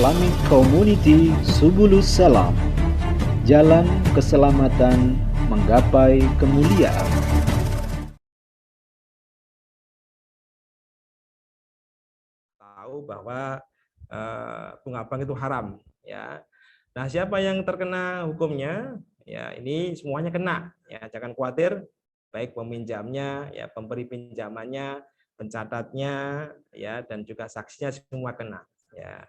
Islamic Community Subulus Salam, jalan keselamatan menggapai kemuliaan. Tahu bahwa bunga bank itu haram, ya. Nah, siapa yang terkena hukumnya? Ya, ini semuanya kena. Ya, jangan khawatir, baik peminjamnya, ya, pemberi pinjamannya, pencatatnya, ya, dan juga saksinya semua kena. Ya,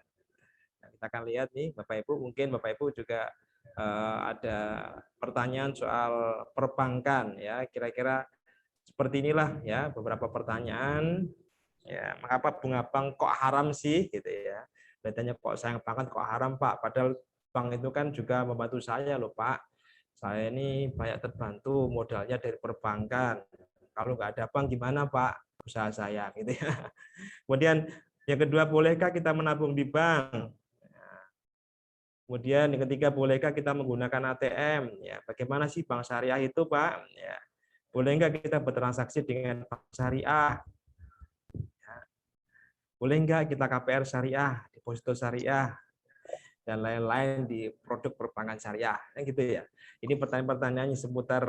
nah, kita akan lihat nih, Bapak Ibu, mungkin Bapak Ibu juga ada pertanyaan soal perbankan, ya, kira-kira seperti inilah, ya, beberapa pertanyaan. Ya, mengapa bunga bank kok haram sih, gitu ya? Katanya kok sayang banget kok haram Pak, padahal bank itu kan juga membantu saya loh Pak. Saya ini banyak terbantu modalnya dari perbankan. Kalau nggak ada bank gimana Pak usaha saya, gitu ya. Kemudian yang kedua, bolehkah kita menabung di bank? Kemudian yang ketiga, bolehkah kita menggunakan ATM? Ya, bagaimana sih bank syariah itu Pak? Ya, boleh nggak kita bertransaksi dengan bank syariah? Boleh nggak kita KPR syariah, deposito syariah, dan lain-lain di produk perbankan syariah, gitu ya. Ini pertanyaan-pertanyaan seputar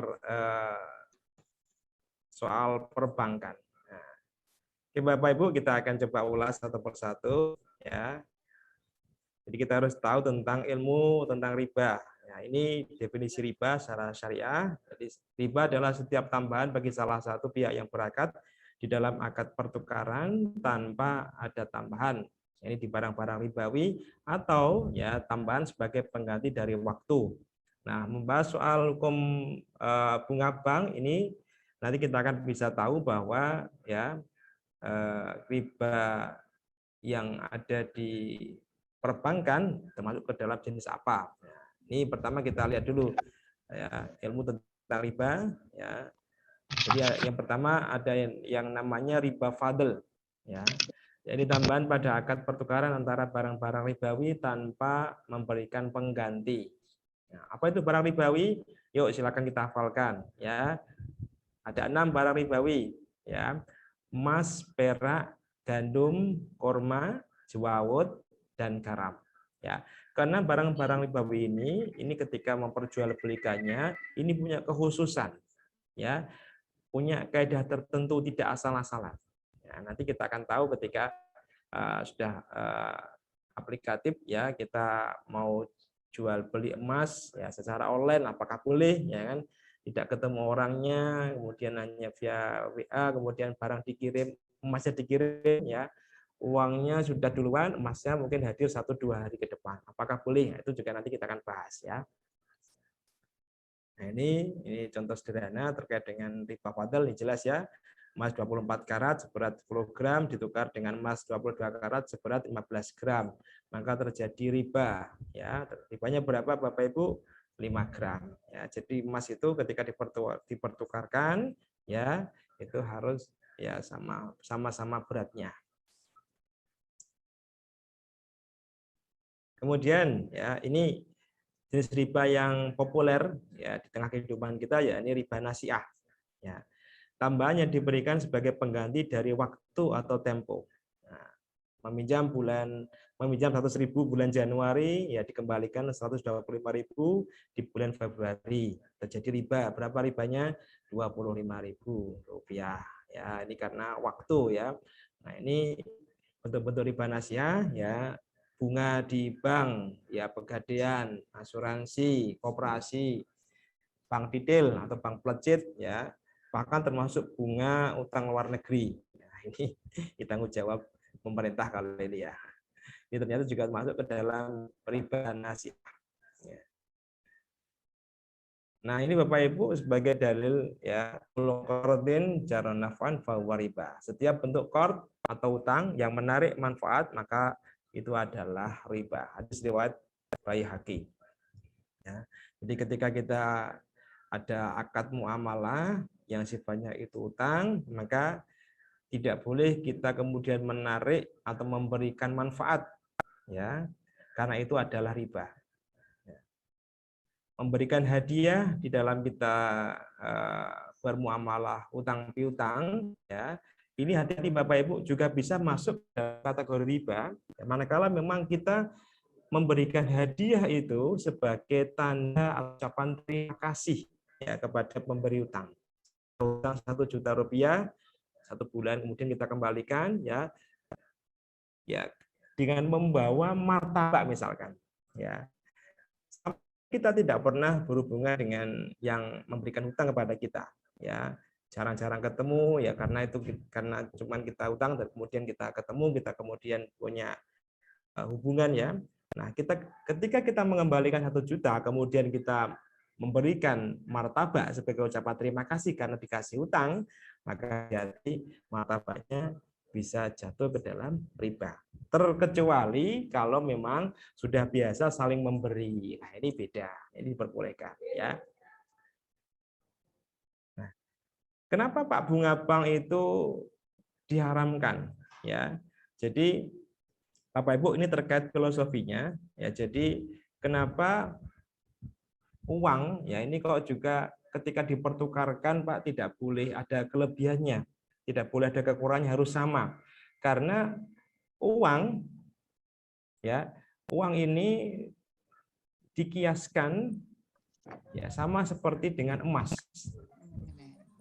soal perbankan. Nah, oke, Bapak Ibu, kita akan coba ulas satu persatu, ya. Jadi kita harus tahu tentang ilmu tentang riba. Nah, ini definisi riba secara syariah. Jadi riba adalah setiap tambahan bagi salah satu pihak yang berakad di dalam akad pertukaran tanpa ada tambahan. Ini di barang-barang ribawi atau ya tambahan sebagai pengganti dari waktu. Nah, membahas soal hukum bunga bank ini nanti kita akan bisa tahu bahwa ya riba yang ada di perbankan termasuk ke dalam jenis apa. Ini pertama kita lihat dulu ya, ilmu tentang riba, ya. Jadi yang pertama ada yang namanya riba fadl, ya. Jadi tambahan pada akad pertukaran antara barang-barang ribawi tanpa memberikan pengganti. Nah, apa itu barang ribawi? Yuk silakan kita hafalkan, ya. Ada 6 barang ribawi, ya. Emas, perak, gandum, korma, jawawut, dan garam. Ya, karena barang-barang ribawi ini ketika memperjualbelikannya ini punya kekhususan, ya, punya kaidah tertentu, tidak asal-asalan. Ya, nanti kita akan tahu ketika sudah aplikatif, ya, kita mau jual beli emas ya secara online apakah boleh, ya kan? Tidak ketemu orangnya, kemudian hanya via WA, kemudian barang dikirim, emasnya dikirim, ya. Uangnya sudah duluan, emasnya mungkin hadir 1-2 hari ke depan. Apakah boleh? Nah, itu juga nanti kita akan bahas, ya. Nah, ini contoh sederhana terkait dengan riba fadl, ini jelas ya. Emas 24 karat seberat 10 gram ditukar dengan emas 22 karat seberat 15 gram. Maka terjadi riba, ya. Ribanya berapa Bapak Ibu? 5 gram. Ya, jadi emas itu ketika dipertukarkan, ya, itu harus ya sama-sama beratnya. Kemudian ya ini jenis riba yang populer ya di tengah kehidupan kita, ya ini riba nasiah. Ya. Tambahan yang diberikan sebagai pengganti dari waktu atau tempo. Nah, meminjam 100.000 bulan Januari ya dikembalikan 125.000 di bulan Februari. Terjadi riba. Berapa ribanya? Rp25.000. Ya, ini karena waktu, ya. Nah, ini bentuk-bentuk riba nasiah, ya. Bunga di bank, ya, pegadaian, asuransi, koperasi, bank detail atau bank plecit, ya, bahkan termasuk bunga utang luar negeri. Nah, ini tanggung jawab pemerintah kalau ini, ya. Ini ternyata juga masuk ke dalam riba nasiah. Ya. Nah, ini Bapak Ibu sebagai dalil, ya, qardin jaran naf'an fahuwa riba. Setiap bentuk qard atau utang yang menarik manfaat maka itu adalah riba. Hadis riwayat Baihaqi. Ya. Jadi ketika kita ada akad muamalah yang sifatnya itu utang, maka tidak boleh kita kemudian menarik atau memberikan manfaat, ya, karena itu adalah riba. Memberikan hadiah di dalam kita bermuamalah utang piutang, ya, ini hati-hati Bapak Ibu juga bisa masuk dalam kategori riba, manakala memang kita memberikan hadiah itu sebagai tanda ucapan terima kasih ya kepada pemberi utang. Utang 1 juta rupiah 1 bulan, kemudian kita kembalikan ya dengan membawa martabak misalkan ya. Kita tidak pernah berhubungan dengan yang memberikan hutang kepada kita ya, jarang-jarang ketemu ya, karena cuman kita utang dan kemudian kita ketemu, kita kemudian punya hubungan ya. Nah, ketika kita mengembalikan 1 juta, kemudian kita memberikan martabak sebagai ucapan terima kasih karena dikasih hutang, maka jadi martabaknya bisa jatuh ke dalam riba. Terkecuali kalau memang sudah biasa saling memberi. Nah, ini beda. Ini diperbolehkan ya. Nah, kenapa Pak bunga bank itu diharamkan ya? Jadi Bapak Ibu, ini terkait filosofinya ya. Jadi kenapa uang ya ini kok juga ketika dipertukarkan Pak tidak boleh ada kelebihannya, tidak boleh ada kekurangannya, harus sama. Karena uang ya, uang ini dikiaskan ya sama seperti dengan emas.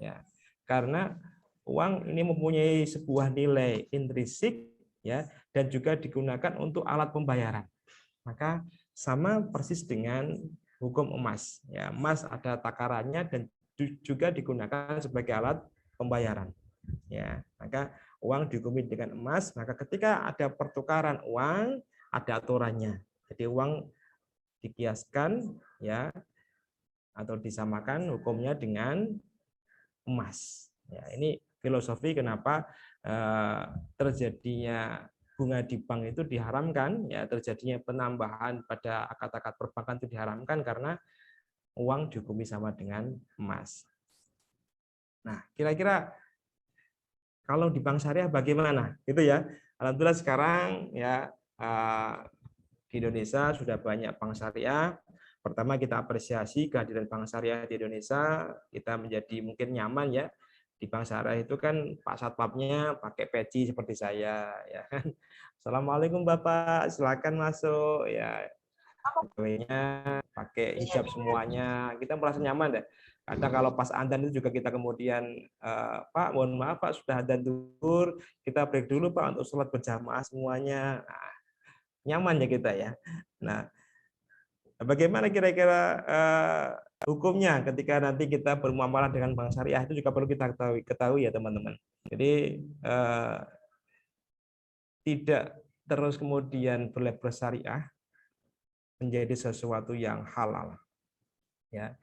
Ya. Karena uang ini mempunyai sebuah nilai intrinsik ya, dan juga digunakan untuk alat pembayaran. Maka sama persis dengan hukum emas. Ya, emas ada takarannya dan juga digunakan sebagai alat pembayaran. Ya, maka uang dihukumi dengan emas. Maka ketika ada pertukaran uang, ada aturannya. Jadi uang dikiaskan ya atau disamakan hukumnya dengan emas. Ya, ini filosofi kenapa terjadinya bunga di bank itu diharamkan, ya terjadinya penambahan pada akad-akad perbankan itu diharamkan karena uang dihukumi sama dengan emas. Nah, kira-kira kalau di bank syariah bagaimana? Gitu ya. Alhamdulillah sekarang ya di Indonesia sudah banyak bank syariah. Pertama kita apresiasi kehadiran bank syariah di Indonesia, kita menjadi mungkin nyaman ya. Di bank syariah itu kan Pak Satpamnya pakai peci seperti saya ya kan. Assalamualaikum Bapak, silakan masuk ya. Pegawainya pakai hijab semuanya, kita merasa nyaman deh. Kadang kalau pas adzan itu juga kita kemudian Pak, mohon maaf Pak sudah adzan zuhur, kita break dulu Pak untuk sholat berjamaah semuanya. Nah, nyaman ya kita ya. Nah, bagaimana kira-kira hukumnya ketika nanti kita bermuamalah dengan bank syariah, itu juga perlu kita ketahui ya teman-teman. Jadi tidak terus kemudian berlabel syariah menjadi sesuatu yang halal. Ya,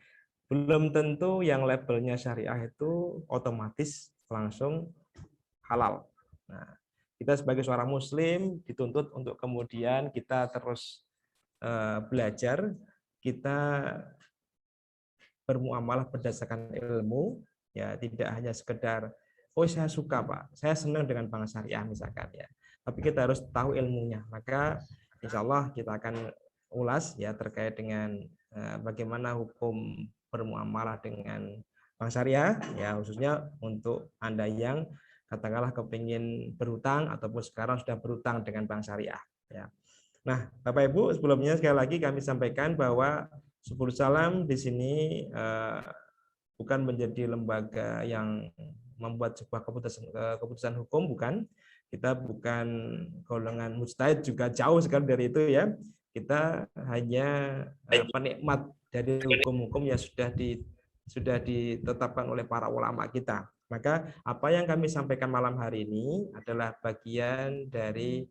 belum tentu yang labelnya syariah itu otomatis langsung halal. Nah, kita sebagai seorang Muslim dituntut untuk kemudian kita terus belajar, kita bermuamalah berdasarkan ilmu, ya tidak hanya sekedar oh saya suka Pak, saya senang dengan bank syariah misalkan ya, tapi kita harus tahu ilmunya. Maka insya Allah kita akan ulas ya terkait dengan bagaimana hukum bermuamalah dengan bank syariah ya, khususnya untuk Anda yang katakanlah kepingin berhutang ataupun sekarang sudah berhutang dengan bank syariah ya. Nah, Bapak Ibu, sebelumnya sekali lagi kami sampaikan bahwa Subul Salam di sini bukan menjadi lembaga yang membuat sebuah keputusan hukum, bukan. Kita bukan golongan mujtahid, juga jauh sekali dari itu ya. Kita hanya penikmat dari hukum-hukum yang sudah ditetapkan oleh para ulama kita. Maka apa yang kami sampaikan malam hari ini adalah bagian dari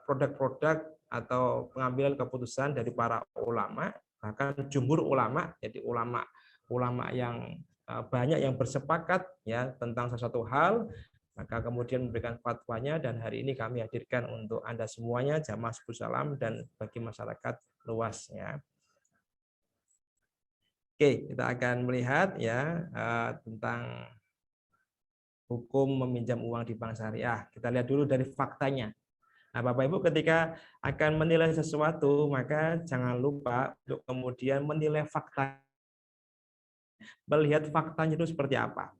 produk-produk atau pengambilan keputusan dari para ulama, bahkan jumhur ulama, jadi ulama yang banyak yang bersepakat ya tentang sesuatu hal, maka kemudian memberikan fatwanya, dan hari ini kami hadirkan untuk Anda semuanya, jamaah Subul Salam dan bagi masyarakat luas ya. Oke, kita akan melihat ya tentang hukum meminjam uang di bank syariah. Kita lihat dulu dari faktanya. Nah, Bapak Ibu ketika akan menilai sesuatu, maka jangan lupa untuk kemudian menilai fakta. Melihat faktanya itu seperti apa.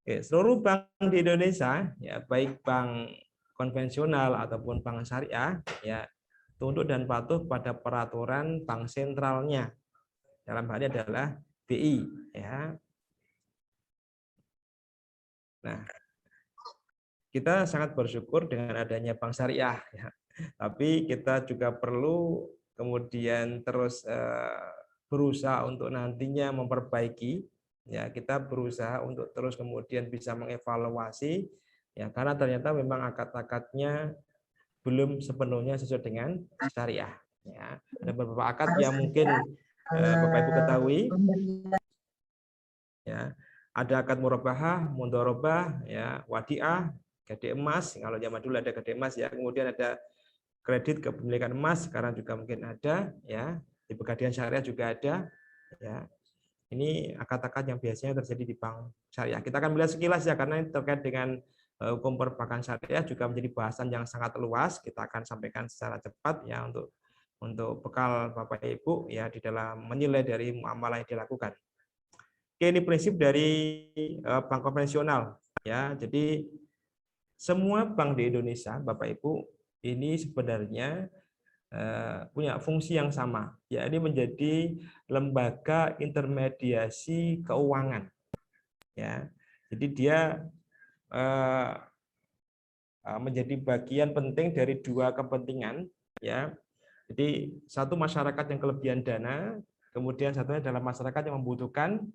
Oke, seluruh bank di Indonesia, ya baik bank konvensional ataupun bank syariah, ya tunduk dan patuh pada peraturan bank sentralnya. Dalam hal ini adalah BI, ya. Nah, kita sangat bersyukur dengan adanya bank syariah, ya. Tapi kita juga perlu kemudian terus berusaha untuk nantinya memperbaiki, ya. Kita berusaha untuk terus kemudian bisa mengevaluasi, ya, karena ternyata memang akad-akadnya belum sepenuhnya sesuai dengan syariah, ya. Ada beberapa akad yang mungkin Bapak Ibu ketahui, ya. Ada akad murabahah, mudharabah, ya, wadiah, gade emas. Kalau zaman dulu ada gade emas, ya. Kemudian ada kredit kepemilikan emas, sekarang juga mungkin ada, ya. Di Pegadaian Syariah juga ada, ya. Ini akad-akad yang biasanya terjadi di bank syariah. Kita akan melihat sekilas, ya, karena ini terkait dengan hukum perbankan syariah juga menjadi bahasan yang sangat luas. Kita akan sampaikan secara cepat, ya, untuk bekal Bapak Ibu, ya, di dalam menilai dari muamalah yang dilakukan. Oke, ini prinsip dari bank konvensional, ya. Jadi semua bank di Indonesia, Bapak Ibu, ini sebenarnya punya fungsi yang sama, yakni menjadi lembaga intermediasi keuangan, ya. Jadi dia menjadi bagian penting dari dua kepentingan, ya. Jadi satu masyarakat yang kelebihan dana, kemudian satunya adalah masyarakat yang membutuhkan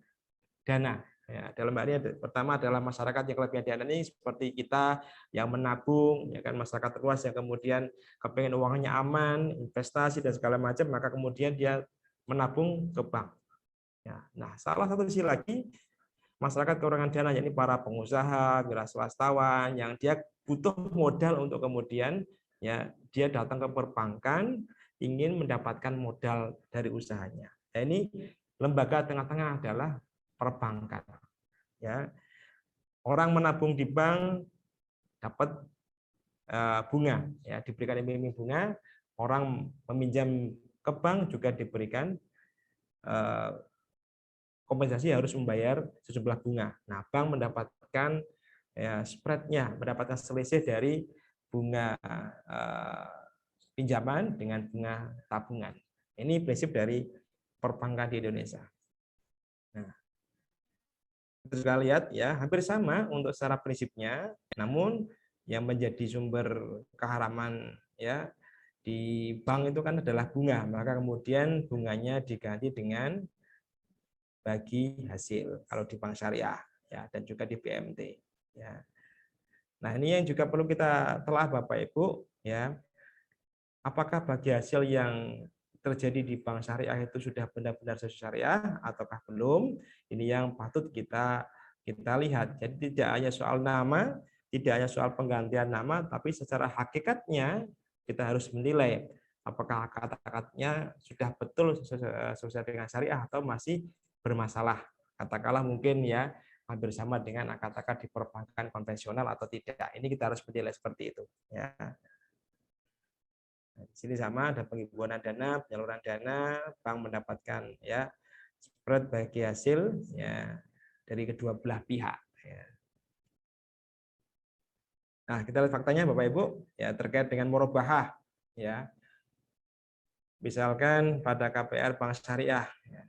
dana. Ya, dalam hal ini pertama adalah masyarakat yang kelebihan dana ini seperti kita yang menabung, ya kan, masyarakat luas yang kemudian kepengen uangnya aman, investasi dan segala macam, maka kemudian dia menabung ke bank. Ya, nah, salah satu sisi lagi masyarakat kekurangan dana, yakni para pengusaha, wira swastawan yang dia butuh modal untuk kemudian, ya, dia datang ke perbankan ingin mendapatkan modal dari usahanya. Nah, ini lembaga tengah-tengah adalah perbankan, ya. Orang menabung di bank dapat bunga, ya, diberikan iming-iming bunga. Orang meminjam ke bank juga diberikan kompensasi, harus membayar sejumlah bunga. Nah, bank mendapatkan, ya, spreadnya, mendapatkan selisih dari bunga pinjaman dengan bunga tabungan. Ini prinsip dari perbankan di Indonesia. Nah, kita juga lihat, ya, hampir sama untuk secara prinsipnya, namun yang menjadi sumber keharaman, ya, di bank itu kan adalah bunga, maka kemudian bunganya diganti dengan bagi hasil kalau di bank syariah, ya, dan juga di BMT, ya. Nah, ini yang juga perlu kita telah, Bapak Ibu, ya. Apakah bagi hasil yang terjadi di bank syariah itu sudah benar-benar sesuai syariah ataukah belum? Ini yang patut kita lihat. Jadi tidak hanya soal nama, tidak hanya soal penggantian nama, tapi secara hakikatnya kita harus menilai apakah akad-akadnya sudah betul sesuai dengan syariah atau masih bermasalah. Katakanlah mungkin, ya, hampir sama dengan akad-akad di perbankan konvensional atau tidak. Ini kita harus menilai seperti itu, ya. Nah, di sini sama, ada penghimpunan dana, penyaluran dana, bank mendapatkan, ya, spread bagi hasil, ya, dari kedua belah pihak, ya. Nah, kita lihat faktanya, Bapak Ibu, ya, terkait dengan murabahah, ya. Misalkan pada KPR Bank Syariah, ya.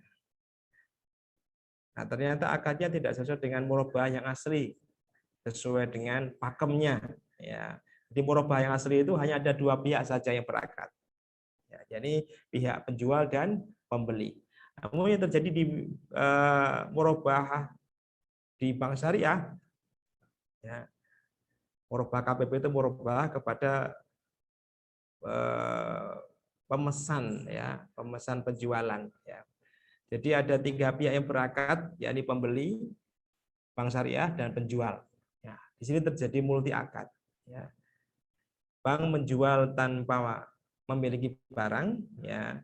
Nah, ternyata akadnya tidak sesuai dengan murabahah yang asli, sesuai dengan pakemnya, ya. Di murabahah yang asli itu hanya ada dua pihak saja yang berakad. Ya, jadi pihak penjual dan pembeli. Namun yang terjadi di murabahah di bank syariah, ya, murabahah KPP itu murabahah kepada pemesan, ya, pemesan penjualan, ya. Jadi ada tiga pihak yang berakad, yakni pembeli, bank syariah, dan penjual. Ya, di sini terjadi multi akad, ya. Bank menjual tanpa memiliki barang, ya,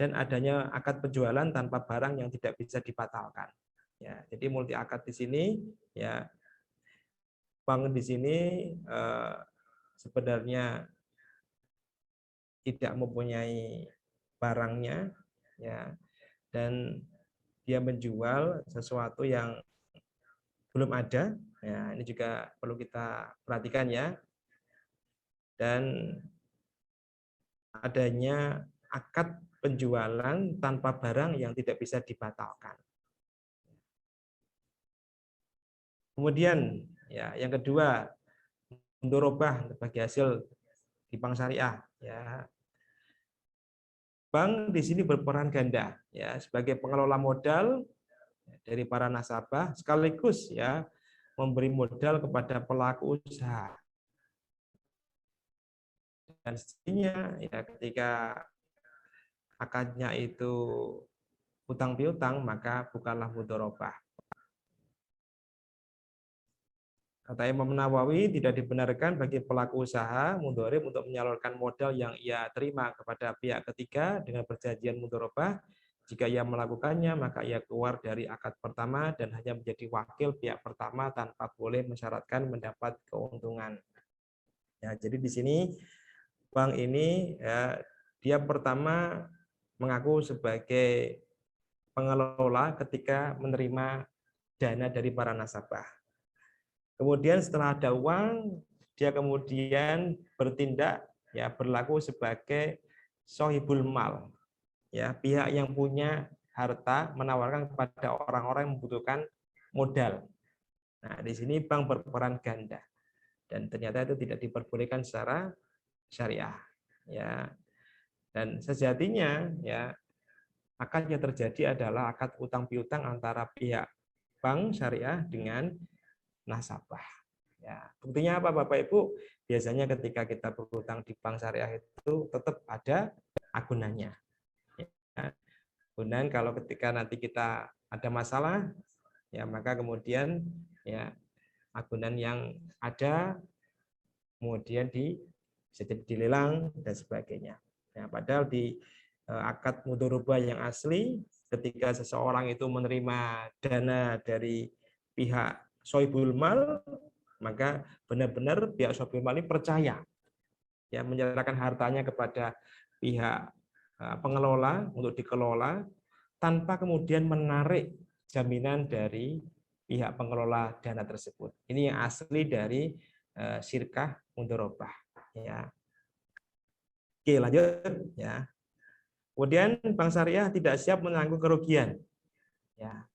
dan adanya akad penjualan tanpa barang yang tidak bisa dibatalkan. Ya, jadi multi akad di sini, ya, bank di sini sebenarnya tidak mempunyai barangnya, ya, dan dia menjual sesuatu yang belum ada. Ya, ini juga perlu kita perhatikan, ya. dan adanya akad penjualan tanpa barang yang tidak bisa dibatalkan. Kemudian ya yang kedua, mudharabah bagi hasil di bank syariah ya. Bank di sini berperan ganda ya sebagai pengelola modal dari para nasabah sekaligus ya memberi modal kepada pelaku usaha. Dan sesungguhnya ya ketika akadnya itu hutang piutang maka bukanlah mudharabah. Kata Imam Nawawi, tidak dibenarkan bagi pelaku usaha mudharib untuk menyalurkan modal yang ia terima kepada pihak ketiga dengan perjanjian mudharabah. Jika ia melakukannya, maka ia keluar dari akad pertama dan hanya menjadi wakil pihak pertama tanpa boleh mensyaratkan mendapat keuntungan. Ya, jadi di sini bank ini ya, dia pertama mengaku sebagai pengelola ketika menerima dana dari para nasabah. Kemudian setelah ada uang, dia kemudian bertindak ya berlaku sebagai sohibul mal, ya pihak yang punya harta menawarkan kepada orang-orang yang membutuhkan modal. Nah, di sini bank berperan ganda dan ternyata itu tidak diperbolehkan secara syariah, ya. Dan sejatinya ya akad yang terjadi adalah akad utang piutang antara pihak bank syariah dengan nasabah. Ya, buktinya apa Bapak Ibu? Biasanya ketika kita berhutang di bank syariah itu tetap ada agunannya. Ya, agunan kalau ketika nanti kita ada masalah, ya maka kemudian ya agunan yang ada kemudian bisa jadi dilelang dan sebagainya. Ya, padahal di akad mudharabah yang asli, ketika seseorang itu menerima dana dari pihak sohibul mal, maka benar-benar pihak sohibul mal ini percaya ya menyerahkan hartanya kepada pihak pengelola untuk dikelola tanpa kemudian menarik jaminan dari pihak pengelola dana tersebut. Ini yang asli dari syirkah mudharabah ya. Oke, lanjut ya. Kemudian bank syariah tidak siap menanggung kerugian. Ya.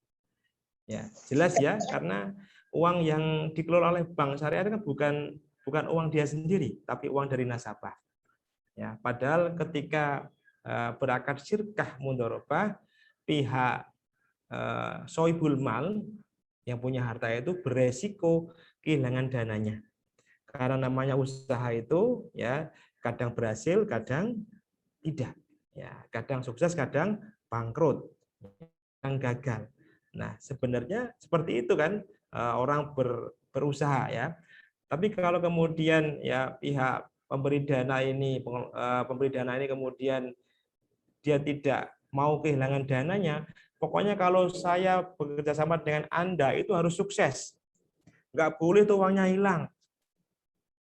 Ya, jelas ya, karena uang yang dikelola oleh bank syariah itu kan bukan uang dia sendiri, tapi uang dari nasabah. Ya, padahal ketika berakad syirkah mudharabah, pihak sohibul mal yang punya harta itu beresiko kehilangan dananya. Karena namanya usaha itu ya kadang berhasil, kadang tidak. Ya, kadang sukses, kadang bangkrut, kadang gagal. Nah, sebenarnya seperti itu kan orang berusaha ya. Tapi kalau kemudian ya pihak pemberi dana ini kemudian dia tidak mau kehilangan dananya, pokoknya kalau saya bekerja sama dengan Anda itu harus sukses. Nggak boleh tuh uangnya hilang.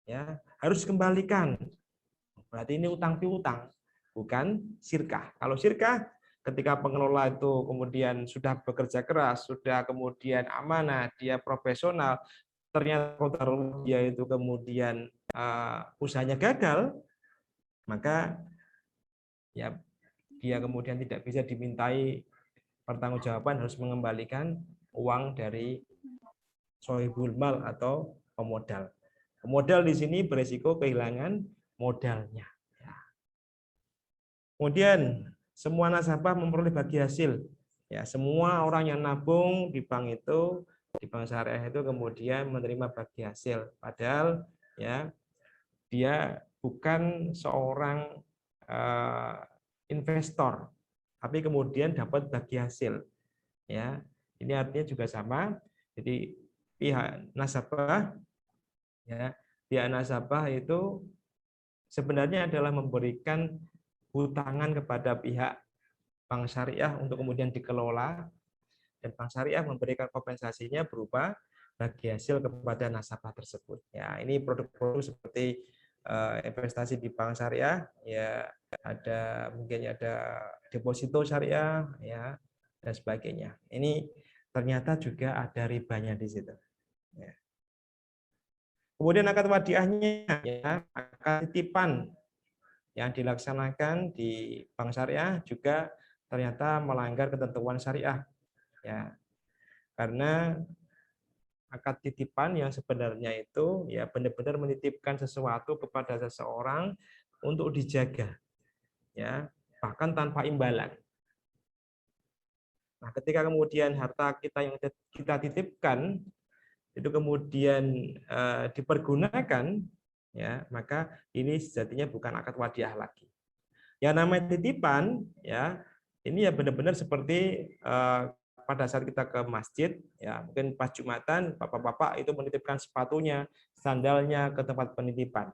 Ya, harus kembalikan. Berarti ini utang piutang, bukan syirkah. Kalau syirkah, ketika pengelola itu kemudian sudah bekerja keras, sudah kemudian amanah, dia profesional, ternyata dia itu kemudian usahanya gagal, maka ya dia kemudian tidak bisa dimintai pertanggungjawaban, harus mengembalikan uang dari sohibul mal atau pemodal. Pemodal di sini beresiko kehilangan modalnya. Kemudian semua nasabah memperoleh bagi hasil. Ya, semua orang yang nabung di bank itu, di bank syariah itu kemudian menerima bagi hasil. Padahal ya dia bukan seorang investor, tapi kemudian dapat bagi hasil. Ya, ini artinya juga sama. Jadi pihak nasabah, ya, pihak nasabah itu sebenarnya adalah memberikan hutangan kepada pihak bank syariah untuk kemudian dikelola, dan bank syariah memberikan kompensasinya berupa bagi hasil kepada nasabah tersebut. Ya, ini produk-produk seperti investasi di bank syariah, ya ada mungkin ada deposito syariah, ya dan sebagainya. Ini ternyata juga ada ribanya di situ. Ya. Kemudian akad wadiahnya, ya, akad titipan yang dilaksanakan di bank syariah juga ternyata melanggar ketentuan syariah, ya, karena akad titipan yang sebenarnya itu ya benar-benar menitipkan sesuatu kepada seseorang untuk dijaga, ya, bahkan tanpa imbalan. Nah, ketika kemudian harta kita yang kita titipkan itu kemudian dipergunakan, ya, maka ini sejatinya bukan akad wadiah lagi. Yang namanya titipan, ya, ini ya benar-benar seperti pada saat kita ke masjid, ya, mungkin pas Jumatan, bapak-bapak itu menitipkan sepatunya, sandalnya ke tempat penitipan.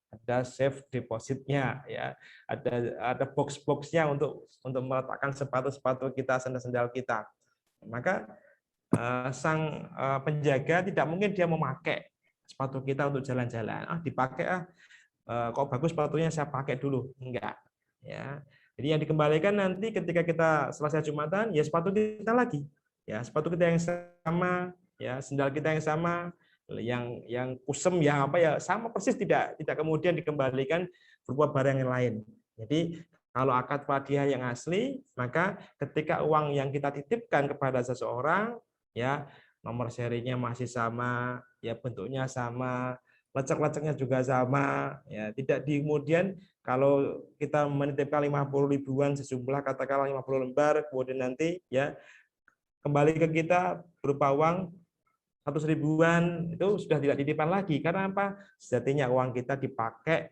Ada safe depositnya, ya, ada box-boxnya untuk meletakkan sepatu-sepatu kita, sandal-sandal kita. Maka sang penjaga tidak mungkin dia memakai sepatu kita untuk jalan-jalan. Dipakai kok bagus sepatunya, saya pakai dulu. Enggak, ya. Jadi yang dikembalikan nanti ketika kita selesai Jumatan, ya sepatu kita lagi, ya, sepatu kita yang sama, ya, sandal kita yang sama, yang kusem, yang apa, ya sama persis, tidak kemudian dikembalikan berupa barang yang lain. Jadi kalau akad wadiah yang asli, maka ketika uang yang kita titipkan kepada seseorang, ya, nomor serinya masih sama, ya, bentuknya sama, lecek-leceknya juga sama, ya, tidak kemudian kalau kita menitipkan 50 ribuan sejumlah katakanlah 50 lembar, kemudian nanti, ya, kembali ke kita berupa uang 100 ribuan, itu sudah tidak titipan lagi. Karena apa? Sejatinya uang kita dipakai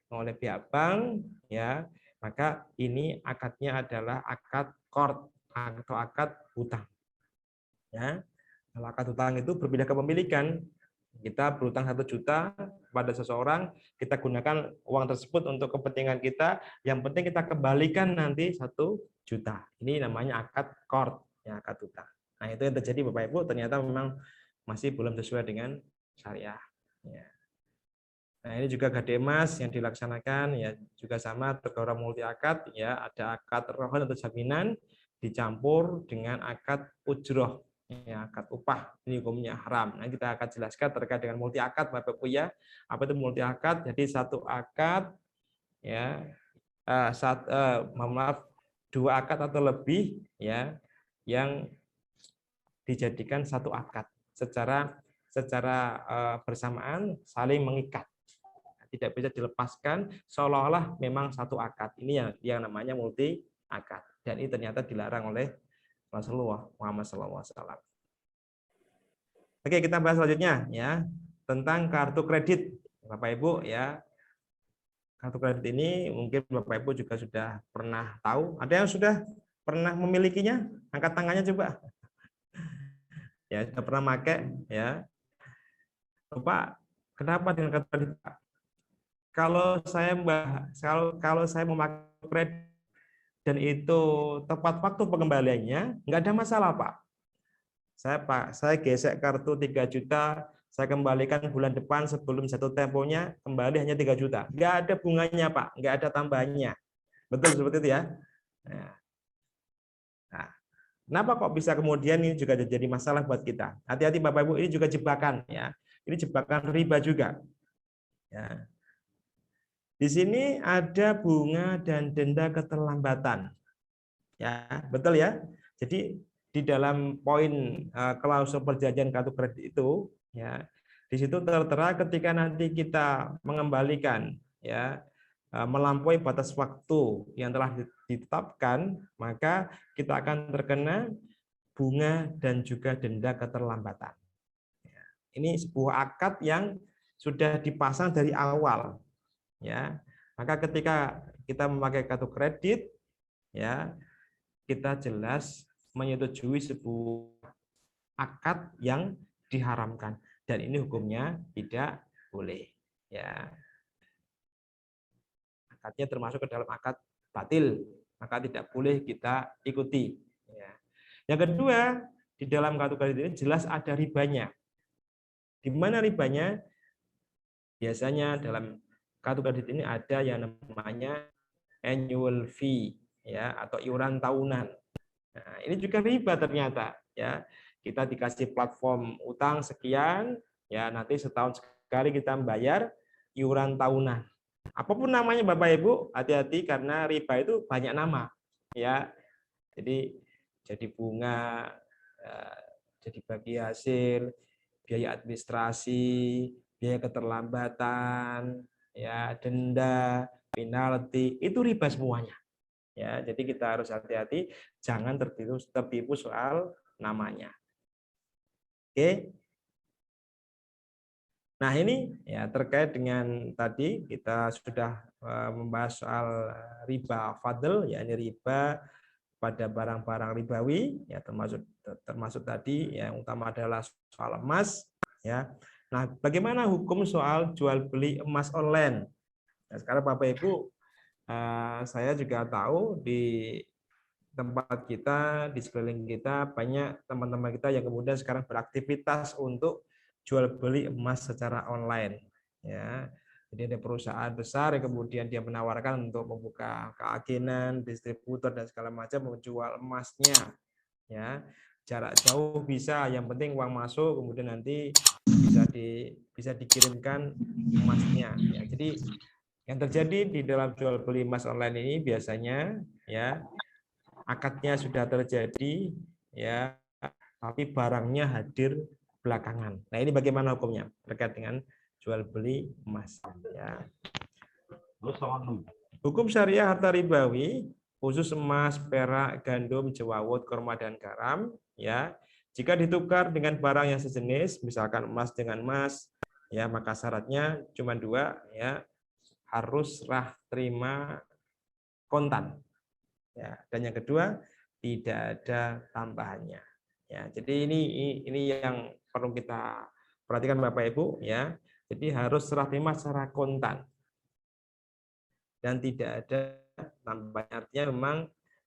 oleh pihak bank, ya, maka ini akadnya adalah akad qard atau akad hutang. Ya, kalau akad hutang itu berbeda kepemilikan. Kita berutang 1 juta pada seseorang, kita gunakan uang tersebut untuk kepentingan kita, yang penting kita kembalikan nanti 1 juta. Ini namanya akad qard, ya, akad hutang. Nah, itu yang terjadi Bapak Ibu, ternyata memang masih belum sesuai dengan syariah. Ya. Nah, ini juga gademas yang dilaksanakan, ya, juga sama tergolong multi akad, ya, ada akad rohon atau jaminan dicampur dengan akad ujroh, ya, akad upah. Ini hukumnya haram. Nah, kita akan jelaskan terkait dengan multi akad, Bapak Ibu, ya. Apa itu multi akad? Jadi satu akad, ya, maaf, 2 akad atau lebih, ya, yang dijadikan satu akad secara bersamaan, saling mengikat, tidak bisa dilepaskan, seolah-olah memang satu akad. Ini yang namanya multi akad, dan ini ternyata dilarang oleh Rasulullah Muhammad SAW. Oke, kita bahas selanjutnya, ya, tentang kartu kredit, Bapak Ibu, ya. Kartu kredit ini mungkin Bapak Ibu juga sudah pernah tahu. Ada yang sudah pernah memilikinya? Angkat tangannya coba. Ya, sudah pernah pakai, ya. Bapak, kenapa dengan kartu kredit, Pak? Kalau saya memakai kredit dan itu tepat waktu pengembaliannya, nggak ada masalah, Pak. Saya gesek kartu 3 juta, saya kembalikan bulan depan sebelum jatuh temponya, kembali hanya 3 juta. Nggak ada bunganya, Pak, nggak ada tambahannya. Betul seperti itu, ya. Nah, kenapa kok bisa kemudian ini juga jadi masalah buat kita? Hati-hati Bapak Ibu, ini juga jebakan, ya. Ini jebakan riba juga. Ya. Di sini ada bunga dan denda keterlambatan. Ya, betul, ya. Jadi di dalam poin klausul perjanjian kartu kredit itu, ya, di situ tertera ketika nanti kita mengembalikan, ya, melampaui batas waktu yang telah ditetapkan, maka kita akan terkena bunga dan juga denda keterlambatan. Ya, ini sebuah akad yang sudah dipasang dari awal. Ya, maka ketika kita memakai kartu kredit, ya, kita jelas menyetujui sebuah akad yang diharamkan, dan ini hukumnya tidak boleh, ya. Akadnya termasuk ke dalam akad batil, maka tidak boleh kita ikuti, ya. Yang kedua, di dalam kartu kredit ini jelas ada ribanya. Di mana ribanya? Biasanya dalam kartu kredit ini ada yang namanya annual fee, ya, atau iuran tahunan. Nah, ini juga riba ternyata, ya. Kita dikasih platform utang sekian, ya, nanti setahun kali kita membayar iuran tahunan. Apapun namanya Bapak Ibu, hati-hati karena riba itu banyak nama, ya. Jadi bunga, jadi bagi hasil, biaya administrasi, biaya keterlambatan, ya, denda, penalti, itu riba semuanya. Ya, jadi kita harus hati-hati, jangan tertipu soal namanya. Oke. Nah, ini ya terkait dengan tadi kita sudah membahas soal riba fadl, yakni riba pada barang-barang ribawi, ya termasuk tadi yang utama adalah soal emas, ya. Nah, bagaimana hukum soal jual beli emas online? Nah, sekarang Bapak Ibu, saya juga tahu di tempat kita, di sekeliling kita banyak teman-teman kita yang kemudian sekarang beraktivitas untuk jual beli emas secara online, ya. Jadi ada perusahaan besar yang kemudian dia menawarkan untuk membuka keagenan, distributor dan segala macam menjual emasnya, ya. Jarak jauh bisa, yang penting uang masuk, kemudian nanti bisa dikirimkan emasnya, ya. Jadi yang terjadi di dalam jual beli emas online ini biasanya, ya, akadnya sudah terjadi, ya, tapi barangnya hadir belakangan. Nah, ini bagaimana hukumnya terkait dengan jual beli emas, ya. Hukum syariah harta ribawi khusus emas, perak, gandum, jewawut, kurma dan garam, ya. Jika ditukar dengan barang yang sejenis, misalkan emas dengan emas, ya, maka syaratnya cuma dua, ya, harus serah terima kontan. Ya, dan yang kedua tidak ada tambahannya. Ya, jadi ini yang perlu kita perhatikan Bapak Ibu, ya. Jadi harus serah terima secara kontan dan tidak ada tambahannya. Artinya memang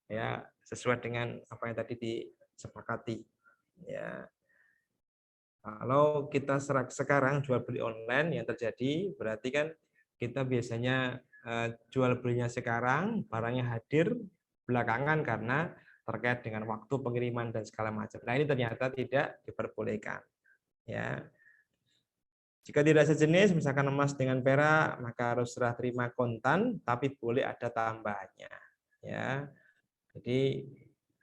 ya sesuai dengan apa yang tadi disepakati. Ya. Kalau kita sekarang jual beli online yang terjadi berarti kan kita biasanya jual belinya sekarang, barangnya hadir belakangan karena terkait dengan waktu pengiriman dan segala macam. Nah, ini ternyata tidak diperbolehkan. Ya. Jika tidak sejenis, misalkan emas dengan perak, maka harus serah terima kontan, tapi boleh ada tambahannya. Ya. Jadi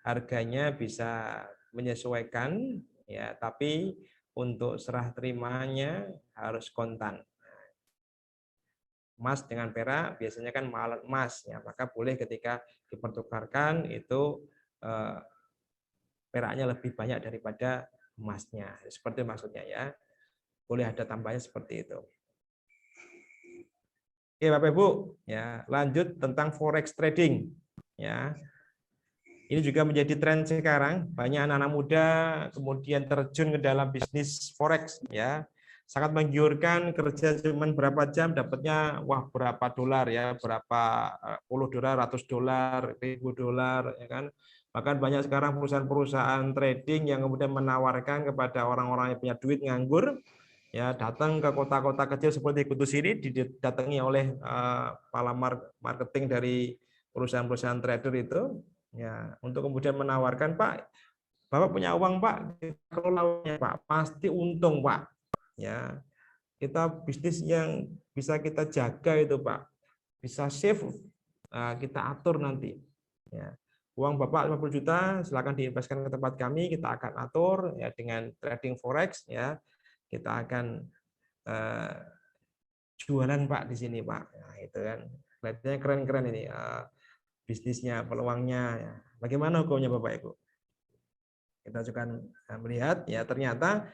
harganya bisa menyesuaikan, ya, tapi untuk serah terimanya harus kontan. Emas dengan perak biasanya kan mahalan emas, ya, maka boleh ketika dipertukarkan itu peraknya lebih banyak daripada emasnya. Seperti maksudnya, ya. Boleh ada tambahnya seperti itu. Oke, Bapak Ibu, ya, lanjut tentang forex trading, ya. Ini juga menjadi tren sekarang, banyak anak-anak muda kemudian terjun ke dalam bisnis forex, ya. Sangat menggiurkan, kerja cuma berapa jam dapatnya wah berapa dolar, ya, berapa puluh dolar, ratus dolar, ribu dolar, ya kan. Bahkan banyak sekarang perusahaan-perusahaan trading yang kemudian menawarkan kepada orang-orang yang punya duit nganggur, ya, datang ke kota-kota kecil seperti Kudus ini, didatangi oleh kepala marketing dari perusahaan-perusahaan trader itu, ya, untuk kemudian menawarkan, Pak, Bapak punya uang, Pak, kelolanya, Pak, pasti untung, Pak. Ya, kita bisnis yang bisa kita jaga itu, Pak, bisa save, kita atur nanti. Ya. Uang Bapak 50 juta, silakan diinvestasikan ke tempat kami, kita akan atur, ya, dengan trading forex, ya. Kita akan jualan, Pak, di sini, Pak. Nah, itu kan kelihatannya keren-keren ini bisnisnya, peluangnya, ya. Bagaimana hukumnya Bapak Ibu? Kita juga melihat, ya, ternyata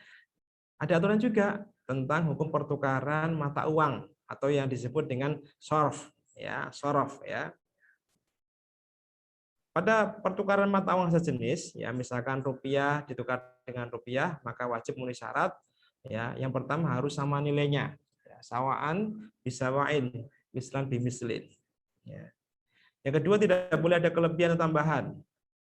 ada aturan juga tentang hukum pertukaran mata uang atau yang disebut dengan shorf, ya, shorf, ya. Pada pertukaran mata uang sejenis, ya, misalkan rupiah ditukar dengan rupiah, maka wajib memenuhi syarat, ya. Yang pertama harus sama nilainya, ya, sawaan bisawain, mislan bimislin, ya. Yang kedua tidak boleh ada kelebihan atau tambahan,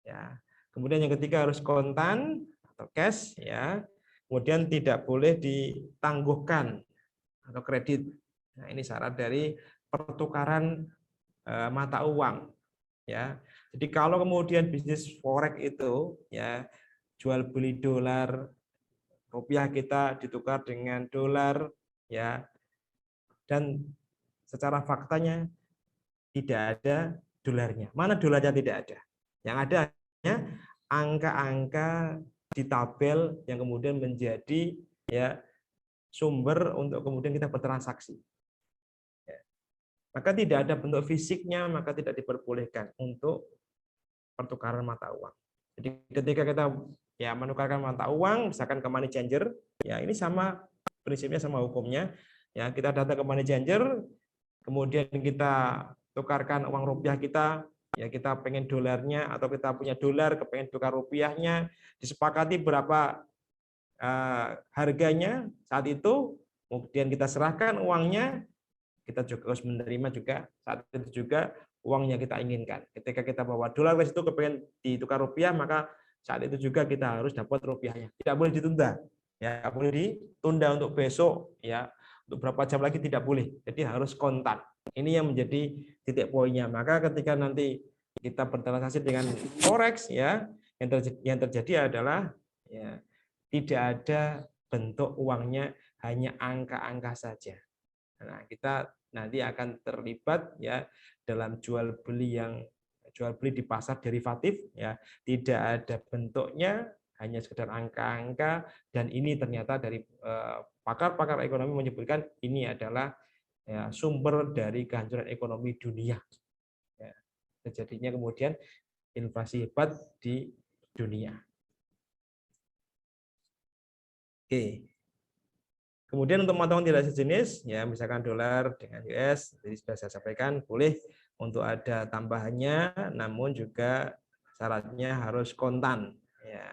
ya. Kemudian yang ketiga harus kontan atau cash, ya. Kemudian tidak boleh ditangguhkan atau kredit. Nah, ini syarat dari pertukaran mata uang, ya. Jadi kalau kemudian bisnis forex itu, ya, jual beli dolar, rupiah kita ditukar dengan dolar, ya. Dan secara faktanya tidak ada dolarnya. Mana dolarnya tidak ada. Yang ada hanya angka-angka di tabel yang kemudian menjadi ya sumber untuk kemudian kita bertransaksi. Ya. Maka tidak ada bentuk fisiknya, maka tidak diperbolehkan untuk pertukaran mata uang. Jadi ketika kita ya menukarkan mata uang, misalkan ke money changer, ya ini sama prinsipnya, sama hukumnya. Ya, kita datang ke money changer, kemudian kita tukarkan uang rupiah kita, ya kita pengen dolarnya atau kita punya dolar, kepengen tukar rupiahnya, disepakati berapa harganya saat itu, kemudian kita serahkan uangnya, kita juga harus menerima juga saat itu juga uang yang kita inginkan. Ketika kita bawa dolar ke situ kepengen ditukar rupiah, maka saat itu juga kita harus dapat rupiahnya. Tidak boleh ditunda. Ya, boleh ditunda untuk besok, ya. Untuk berapa jam lagi tidak boleh. Jadi harus kontan. Ini yang menjadi titik poinnya. Maka ketika nanti kita bertransaksi dengan forex, ya, yang terjadi adalah ya, tidak ada bentuk uangnya, hanya angka-angka saja. Nah, kita nanti akan terlibat ya dalam jual beli di pasar derivatif, ya, tidak ada bentuknya, hanya sekedar angka-angka, dan ini ternyata dari pakar-pakar ekonomi menyebutkan ini adalah ya, sumber dari kehancuran ekonomi dunia. Ya, terjadinya kemudian inflasi hebat di dunia. Oke. Kemudian untuk mata uang tidak sejenis, ya misalkan dolar dengan US, jadi sudah saya sampaikan boleh untuk ada tambahannya, namun juga syaratnya harus kontan. Ya.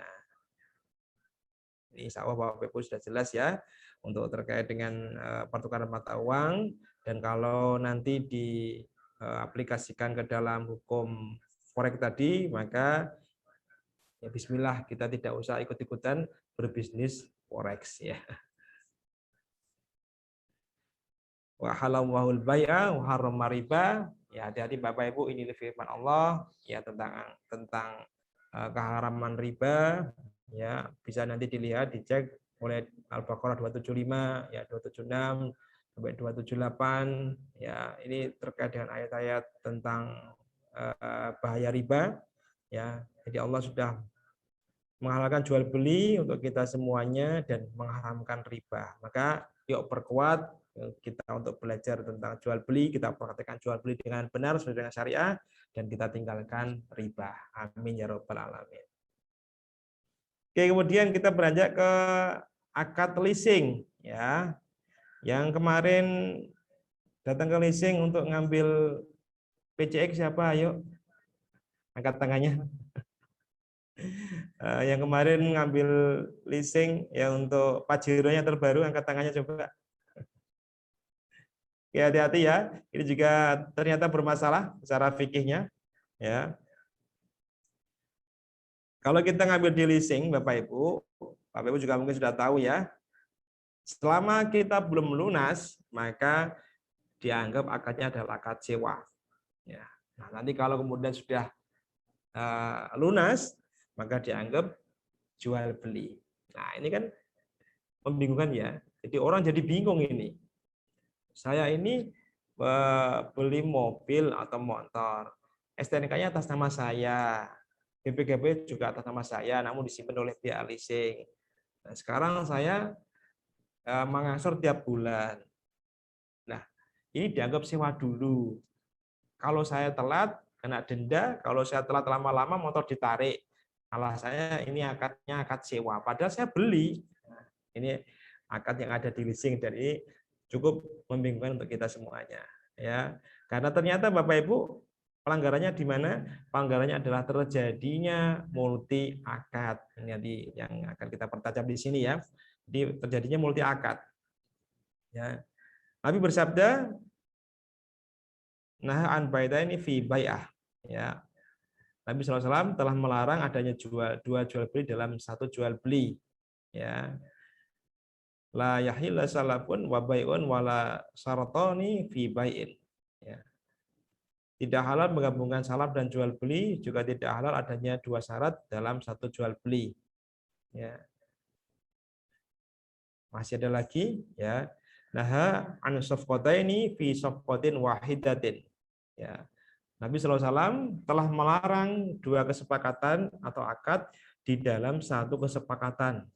Ini insya Allah Bapak Ibu sudah jelas ya untuk terkait dengan pertukaran mata uang, dan kalau nanti diaplikasikan ke dalam hukum forex tadi, maka ya Bismillah, kita tidak usah ikut-ikutan berbisnis forex ya. Wa halallahu al-bai'a wa harrama riba. Ya, hati-hati Bapak Ibu, ini firman Allah ya tentang keharaman riba, ya bisa nanti dilihat, dicek mulai Al-Baqarah 275 ya 276 sampai 278 ya, ini terkait dengan ayat-ayat tentang bahaya riba ya. Jadi Allah sudah menghalalkan jual beli untuk kita semuanya dan mengharamkan riba. Maka yuk perkuat kita untuk belajar tentang jual beli, kita praktekkan jual beli dengan benar sesuai dengan syariah, dan kita tinggalkan riba. Amin ya rabbal alamin. Oke, kemudian kita beranjak ke akad leasing ya. Yang kemarin datang ke leasing untuk ngambil PCX siapa? Ayo angkat tangannya. Yang kemarin ngambil leasing ya untuk Pajero-nya terbaru, angkat tangannya coba. Ya, hati-hati ya. Ini juga ternyata bermasalah secara fikihnya. Ya. Kalau kita ngambil di leasing, Bapak Ibu juga mungkin sudah tahu ya. Selama kita belum lunas, maka dianggap akadnya adalah akad sewa. Ya. Nah, nanti kalau kemudian sudah lunas, maka dianggap jual beli. Nah, ini kan membingungkan ya. Jadi orang jadi bingung ini. Saya ini beli mobil atau motor, STNK-nya atas nama saya, BPKB juga atas nama saya, namun disimpan oleh pihak leasing. Nah, sekarang saya mengangsur tiap bulan. Nah, ini dianggap sewa dulu. Kalau saya telat, kena denda. Kalau saya telat lama-lama, motor ditarik. Alasannya ini akadnya akad sewa. Padahal saya beli. Nah, ini akad yang ada di leasing, dan ini cukup membingungkan untuk kita semuanya ya, karena ternyata Bapak Ibu pelanggarannya di mana? Pelanggarannya adalah terjadinya multi akad. Ini yang akan kita pertajam di sini ya. Jadi terjadinya multi akad ya. Nabi bersabda, nah an baitaini fi bai'ah ya. Nabi SAW telah melarang adanya dua jual beli dalam satu jual beli ya. La yahilla salafun wa bai'un wala saratani fi bai'in. Ya. Tidak halal menggabungkan salaf dan jual beli, juga tidak halal adanya dua syarat dalam satu jual beli. Ya. Masih ada lagi ya. naha an safqataini fi safqatin wahidatin. Ya. Nabi SAW telah melarang dua kesepakatan atau akad di dalam satu kesepakatan.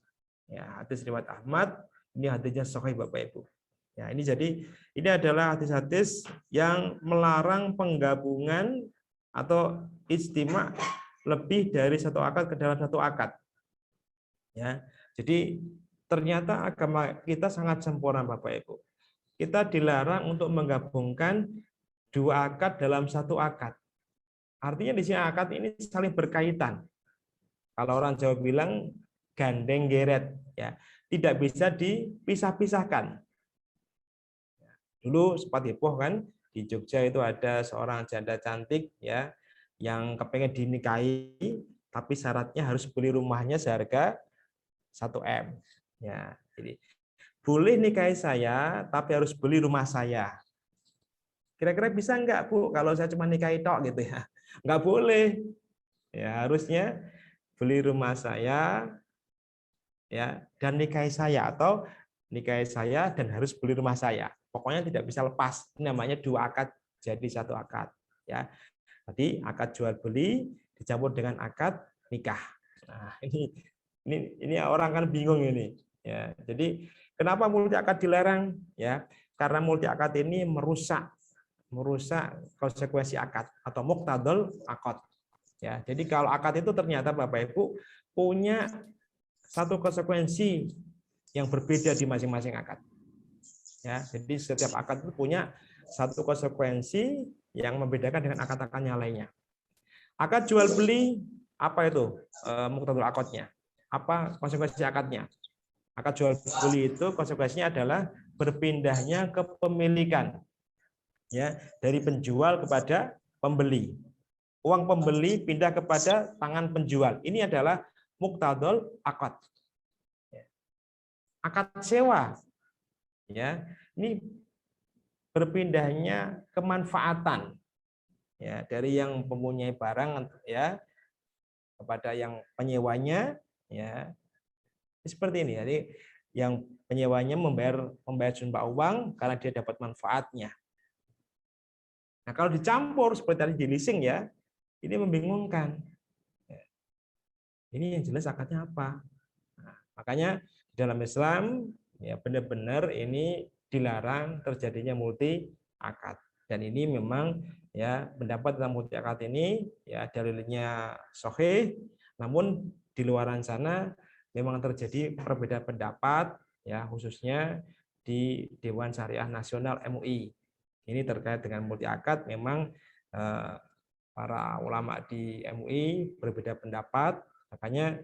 Ya, hadis riwayat Ahmad, ini hadisnya sahih Bapak Ibu. Ya, ini adalah hadis-hadis yang melarang penggabungan atau ijtima' lebih dari satu akad ke dalam satu akad. Ya, jadi ternyata agama kita sangat sempurna Bapak Ibu. Kita dilarang untuk menggabungkan dua akad dalam satu akad. Artinya di sini akad ini saling berkaitan. Kalau orang Jawa bilang gandeng geret, ya, tidak bisa dipisah-pisahkan. Dulu sempat heboh kan, di Jogja itu ada seorang janda cantik ya yang kepengen dinikahi, tapi syaratnya harus beli rumahnya seharga 1 M. Ya, jadi boleh nikahi saya, tapi harus beli rumah saya. Kira-kira bisa enggak Bu kalau saya cuma nikahi tok gitu ya? Enggak boleh. Ya, harusnya beli rumah saya ya dan nikahi saya, atau nikahi saya dan harus beli rumah saya. Pokoknya tidak bisa lepas. Ini namanya dua akad jadi satu akad ya. Tadi akad jual beli dicampur dengan akad nikah. Nah, ini orang kan bingung ini ya. Jadi kenapa multi akad dilarang ya? Karena multi akad ini merusak konsekuensi akad atau muqtadul akad. Ya, jadi kalau akad itu ternyata Bapak Ibu punya satu konsekuensi yang berbeda di masing-masing akad. Ya, jadi setiap akad itu punya satu konsekuensi yang membedakan dengan akad-akad yang lainnya. Akad jual beli apa itu muqtadul akadnya? Apa konsekuensi akadnya? Akad jual beli itu konsekuensinya adalah berpindahnya kepemilikan ya dari penjual kepada pembeli. Uang pembeli pindah kepada tangan penjual. Ini adalah muqtadul akad. Akad sewa ya, ini berpindahnya kemanfaatan ya dari yang mempunyai barang ya kepada yang penyewanya ya. Seperti ini. Jadi yang penyewanya membayar jumlah uang karena dia dapat manfaatnya. Nah, kalau dicampur seperti tadi di leasing ya, ini membingungkan. Ini yang jelas akadnya apa? Nah, makanya dalam Islam ya benar-benar ini dilarang terjadinya multi akad. Dan ini memang ya pendapat tentang multi akad ini ya dalilnya sahih, namun di luaran sana memang terjadi perbedaan pendapat ya khususnya di Dewan Syariah Nasional MUI. Ini terkait dengan multi akad memang para ulama di MUI berbeda pendapat, makanya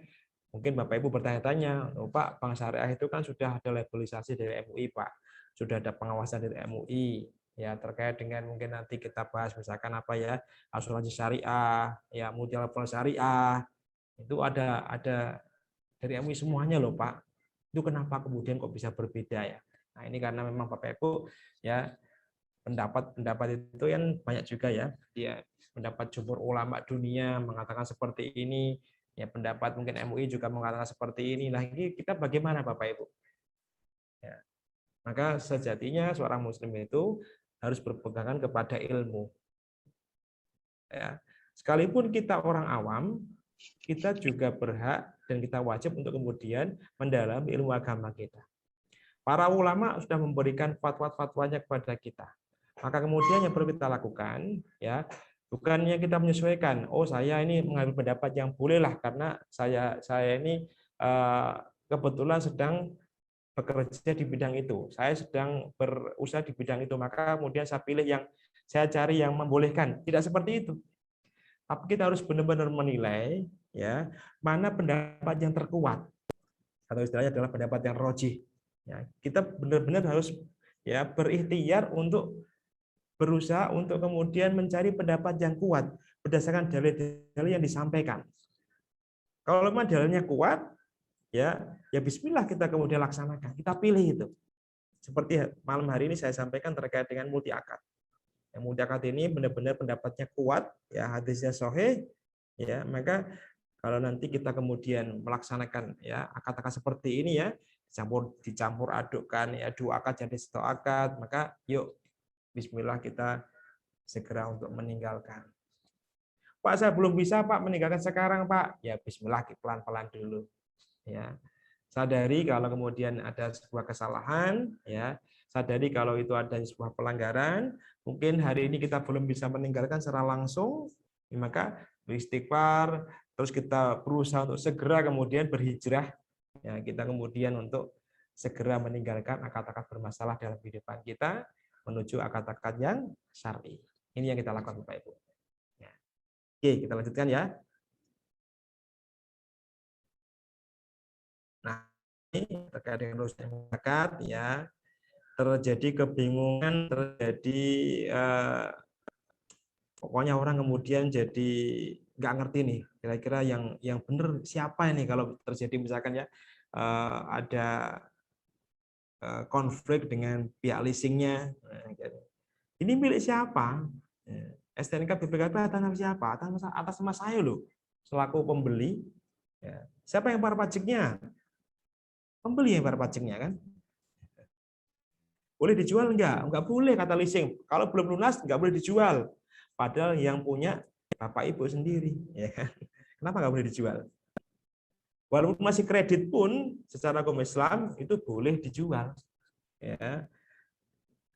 mungkin Bapak Ibu bertanya-tanya, oh, Pak, bank syariah itu kan sudah ada labelisasi dari MUI, Pak. Sudah ada pengawasan dari MUI. Ya, terkait dengan mungkin nanti kita bahas misalkan apa ya, asuransi syariah, ya multi level syariah. Itu ada dari MUI semuanya loh, Pak. Itu kenapa kemudian kok bisa berbeda ya? Nah, ini karena memang Bapak Ibu ya pendapat itu yang banyak juga ya. Dia pendapat jumhur ulama dunia mengatakan seperti ini. Ya, pendapat mungkin MUI juga mengatakan seperti ini. Nah, ini kita bagaimana Bapak Ibu? Ya. Maka sejatinya seorang muslim itu harus berpegangan kepada ilmu. Ya. Sekalipun kita orang awam, kita juga berhak dan kita wajib untuk kemudian mendalami ilmu agama kita. Para ulama sudah memberikan fatwa-fatwanya kepada kita. Maka kemudian yang perlu kita lakukan, ya, bukannya kita menyesuaikan. Oh, saya ini mengambil pendapat yang bolehlah karena saya ini kebetulan sedang bekerja di bidang itu. Saya sedang berusaha di bidang itu, maka kemudian saya pilih yang saya cari yang membolehkan. Tidak seperti itu. Tapi kita harus benar-benar menilai ya mana pendapat yang terkuat. Atau istilahnya adalah pendapat yang rojih. Ya, kita benar-benar harus ya berikhtiar untuk berusaha untuk kemudian mencari pendapat yang kuat berdasarkan dalil-dalil yang disampaikan. Kalau memang dalilnya kuat, ya bismillah kita kemudian laksanakan. Kita pilih itu. Seperti malam hari ini saya sampaikan terkait dengan multi akad. Yang multi akad ini benar-benar pendapatnya kuat, ya hadisnya sahih, ya maka kalau nanti kita kemudian melaksanakan ya akad-akad seperti ini ya, dicampur adukkan ya, 2 akad jadi 1 akad, maka yuk bismillah kita segera untuk meninggalkan. Pak, saya belum bisa Pak meninggalkan sekarang Pak. Ya bismillah pelan-pelan dulu. Ya. Sadari kalau kemudian ada sebuah kesalahan, ya. Sadari kalau itu ada sebuah pelanggaran, mungkin hari ini kita belum bisa meninggalkan secara langsung, maka beristighfar, terus kita berusaha untuk segera kemudian berhijrah, ya, kita kemudian untuk segera meninggalkan akad-akad bermasalah dalam kehidupan kita menuju akad-akad yang syar'i. Ini yang kita lakukan Bapak Ibu. Ya. Oke, kita lanjutkan ya. Nah, ini terkait dengan urusan akad ya, terjadi kebingungan, terjadi pokoknya orang kemudian jadi nggak ngerti nih kira-kira yang benar siapa ini kalau terjadi misalkan ya ada konflik dengan pihak leasingnya. Ini milik siapa? STNK BPKB atas nama siapa? Atas nama saya loh, selaku pembeli. Ya. Siapa yang bayar pajaknya? Pembeli yang bayar pajaknya kan? Boleh dijual enggak? Enggak boleh kata leasing. Kalau belum lunas enggak boleh dijual. Padahal yang punya Bapak Ibu sendiri. Ya kan? Kenapa enggak boleh dijual? Walaupun masih kredit pun secara hukum Islam itu boleh dijual. Ya.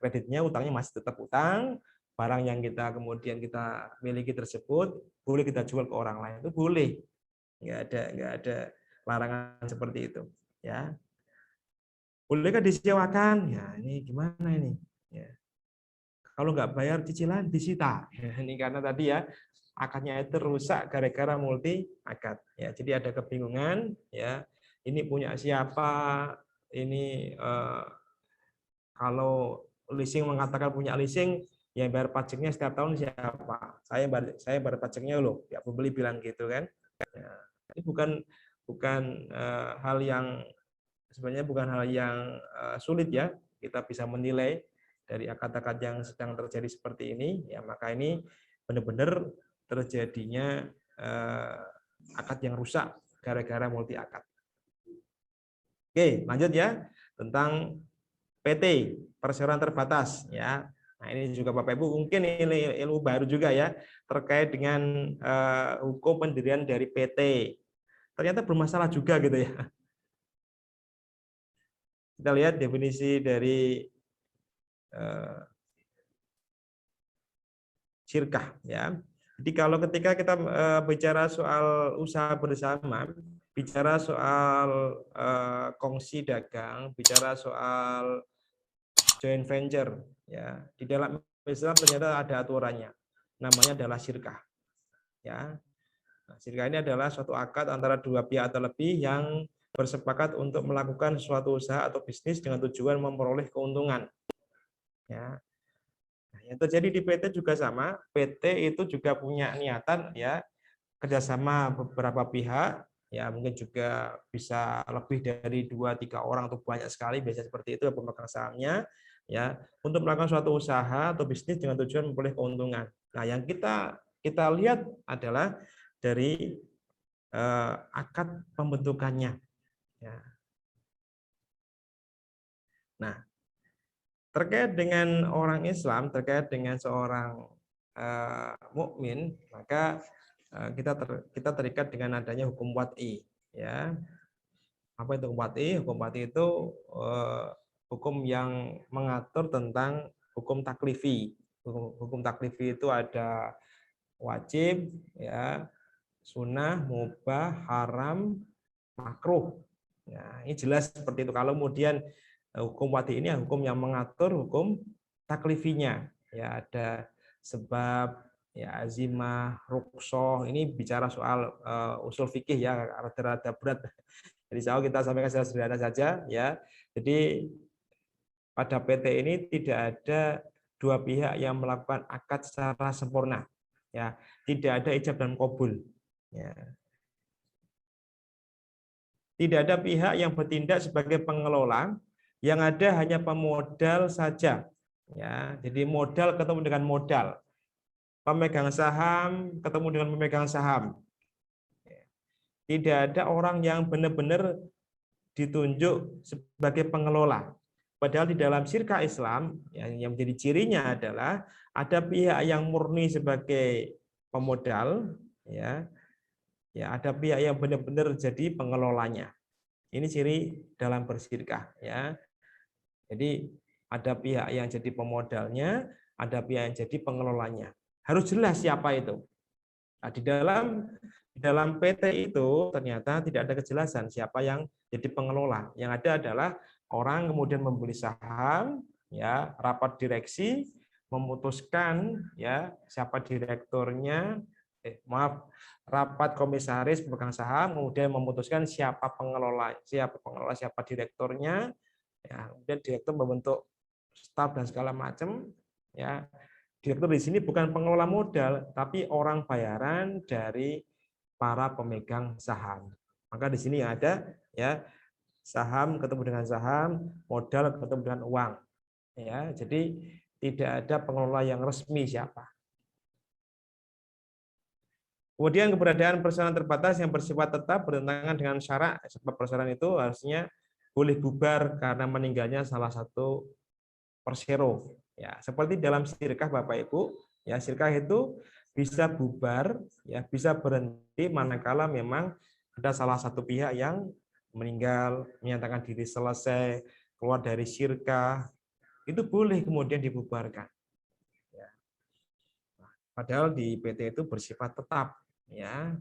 Kreditnya, utangnya masih tetap utang. Barang yang kemudian kita miliki tersebut boleh kita jual ke orang lain, itu boleh. Enggak ada larangan seperti itu. Ya. Bolehkah disewakan? Ya, ini gimana ini? Ya. Kalau nggak bayar cicilan disita. Ya, ini karena tadi ya akadnya itu rusak gara-gara multi akad. Ya, jadi ada kebingungan. Ya, ini punya siapa? Ini kalau leasing mengatakan punya leasing, yang bayar pajaknya setiap tahun siapa? Saya bayar pajaknya loh. Ya, pembeli bilang gitu kan. Ya, ini bukan hal yang sebenarnya bukan hal yang sulit ya, kita bisa menilai dari akad-akad yang sedang terjadi seperti ini, ya maka ini benar-benar terjadinya akad yang rusak gara-gara multi akad. Oke, lanjut ya tentang PT perseroan terbatas ya. Nah ini juga Bapak Ibu mungkin ini ilmu baru juga ya terkait dengan hukum pendirian dari PT. Ternyata bermasalah juga gitu ya. Kita lihat definisi dari syirkah ya. Jadi kalau ketika kita bicara soal usaha bersama, bicara soal kongsi dagang, bicara soal joint venture ya, di dalam Islam ternyata ada aturannya. Namanya adalah syirkah. Ya. Nah, syirkah ini adalah suatu akad antara dua pihak atau lebih yang bersepakat untuk melakukan suatu usaha atau bisnis dengan tujuan memperoleh keuntungan. Ya. Nah, yang terjadi di PT juga sama. PT itu juga punya niatan ya kerjasama beberapa pihak, ya mungkin juga bisa lebih dari 2-3 orang atau banyak sekali, biasanya seperti itu pemegang sahamnya, ya untuk melakukan suatu usaha atau bisnis dengan tujuan memperoleh keuntungan. Nah, yang kita lihat adalah dari akad pembentukannya. Ya. Nah, terkait dengan orang Islam, terkait dengan seorang mukmin, maka kita terikat dengan adanya hukum wad'i. Ya, apa itu hukum wad'i? Hukum wad'i itu hukum yang mengatur tentang hukum taklifi. Hukum taklifi itu ada wajib, ya, sunnah, mubah, haram, makruh. Ya, ini jelas seperti itu. Kalau kemudian hukum wad'i ini hukum yang mengatur hukum taklifinya. Ya, ada sebab, ya, azimah, rukhsah. Ini bicara soal usul fikih ya, rada-rada berat. Jadi kita sampaikan secara sederhana saja ya. Jadi pada PT ini tidak ada dua pihak yang melakukan akad secara sempurna. Ya, tidak ada ijab dan qabul. Ya. Tidak ada pihak yang bertindak sebagai pengelola, yang ada hanya pemodal saja. Ya, jadi modal ketemu dengan modal. Pemegang saham ketemu dengan pemegang saham. Tidak ada orang yang benar-benar ditunjuk sebagai pengelola. Padahal di dalam syirkah Islam yang menjadi cirinya adalah ada pihak yang murni sebagai pemodal, ya ada pihak yang benar-benar jadi pengelolanya. Ini ciri dalam bersyirkah, ya. Jadi ada pihak yang jadi pemodalnya, ada pihak yang jadi pengelolanya. Harus jelas siapa itu. Nah, di dalam PT itu ternyata tidak ada kejelasan siapa yang jadi pengelola. Yang ada adalah orang kemudian membeli saham, ya, rapat direksi memutuskan, ya, siapa direkturnya, rapat komisaris pemegang saham kemudian memutuskan siapa pengelola, siapa direkturnya, ya, kemudian direktur membentuk staf dan segala macam, ya. Direktur di sini bukan pengelola modal, tapi orang bayaran dari para pemegang saham. Maka di sini ada, ya, saham ketemu dengan saham, modal ketemu dengan uang. Ya, jadi tidak ada pengelola yang resmi siapa. Kemudian keberadaan perseroan terbatas yang bersifat tetap bertentangan dengan syarak, sebab perseroan itu harusnya boleh bubar karena meninggalnya salah satu persero. Ya, seperti dalam syirkah Bapak Ibu, ya, syirkah itu bisa bubar, ya, bisa berhenti manakala memang ada salah satu pihak yang meninggal, menyatakan diri selesai, keluar dari syirkah, itu boleh kemudian dibubarkan. Ya. Padahal di PT itu bersifat tetap, ya.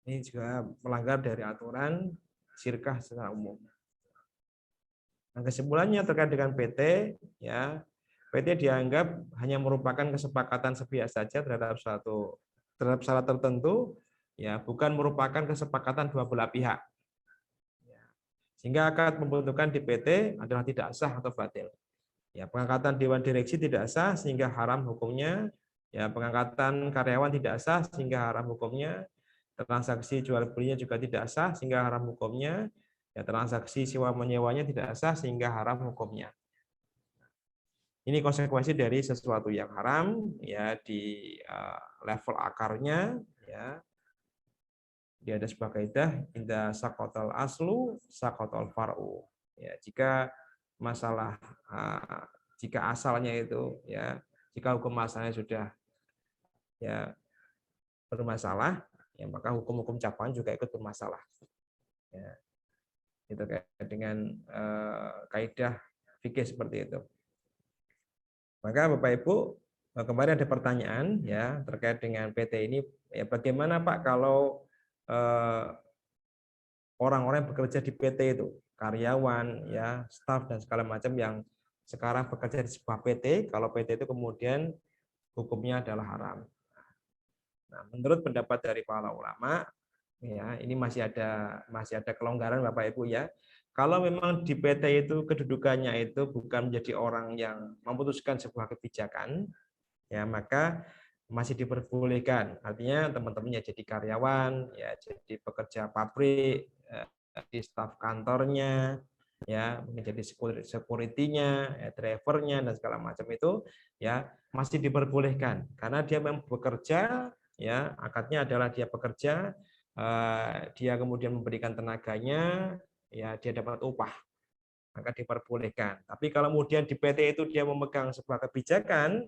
Ini juga melanggar dari aturan syirkah secara umum. Nah, kesimpulannya terkait dengan PT, ya, PT dianggap hanya merupakan kesepakatan sepihak saja terhadap syarat tertentu, ya, bukan merupakan kesepakatan dua belah pihak. Ya. Sehingga akad pembentukan di PT adalah tidak sah atau batil. Ya, pengangkatan dewan direksi tidak sah sehingga haram hukumnya. Ya, pengangkatan karyawan tidak sah sehingga haram hukumnya. Transaksi jual belinya juga tidak sah sehingga haram hukumnya. Ya, transaksi sewa menyewanya tidak sah sehingga haram hukumnya. Ini konsekuensi dari sesuatu yang haram, ya, di level akarnya, ya. Dia ada sebuah kaidah inda saqatal aslu saqatal far'u. Ya, jika masalah jika asalnya itu, ya, jika hukum asalnya sudah, ya, bermasalah, ya, maka hukum-hukum cabang juga ikut bermasalah. Ya. Itu kayak dengan kaidah fikih seperti itu. Maka Bapak Ibu, kemarin ada pertanyaan, ya, terkait dengan PT ini, ya, bagaimana Pak kalau orang-orang yang bekerja di PT itu, karyawan, ya, staf dan segala macam yang sekarang bekerja di sebuah PT, kalau PT itu kemudian hukumnya adalah haram. Nah, menurut pendapat dari para ulama, ya, ini masih ada kelonggaran Bapak Ibu, ya. Kalau memang di PT itu kedudukannya itu bukan menjadi orang yang memutuskan sebuah kebijakan, ya, maka masih diperbolehkan. Artinya teman-temannya jadi karyawan, ya, jadi pekerja pabrik, di staf kantornya, ya, menjadi security-nya, ya, drivernya dan segala macam itu, ya, masih diperbolehkan karena dia memang bekerja, ya, akadnya adalah dia bekerja, dia kemudian memberikan tenaganya, ya, dia dapat upah, maka diperbolehkan. Tapi kalau kemudian di PT itu dia memegang sebuah kebijakan,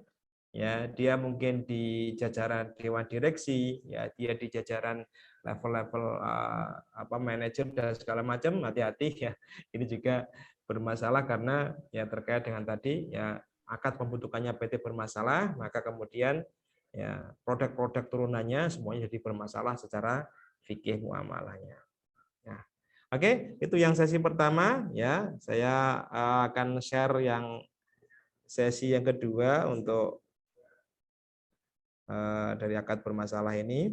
ya, dia mungkin di jajaran dewan direksi, ya, dia di jajaran level-level manajer dan segala macam, hati-hati, ya, ini juga bermasalah karena, ya, terkait dengan tadi, ya, akad pembentukannya PT bermasalah, maka kemudian, ya, produk-produk turunannya semuanya jadi bermasalah secara fikih muamalahnya. Nah, oke, itu yang sesi pertama, ya. Saya akan share yang sesi yang kedua untuk dari akad bermasalah ini.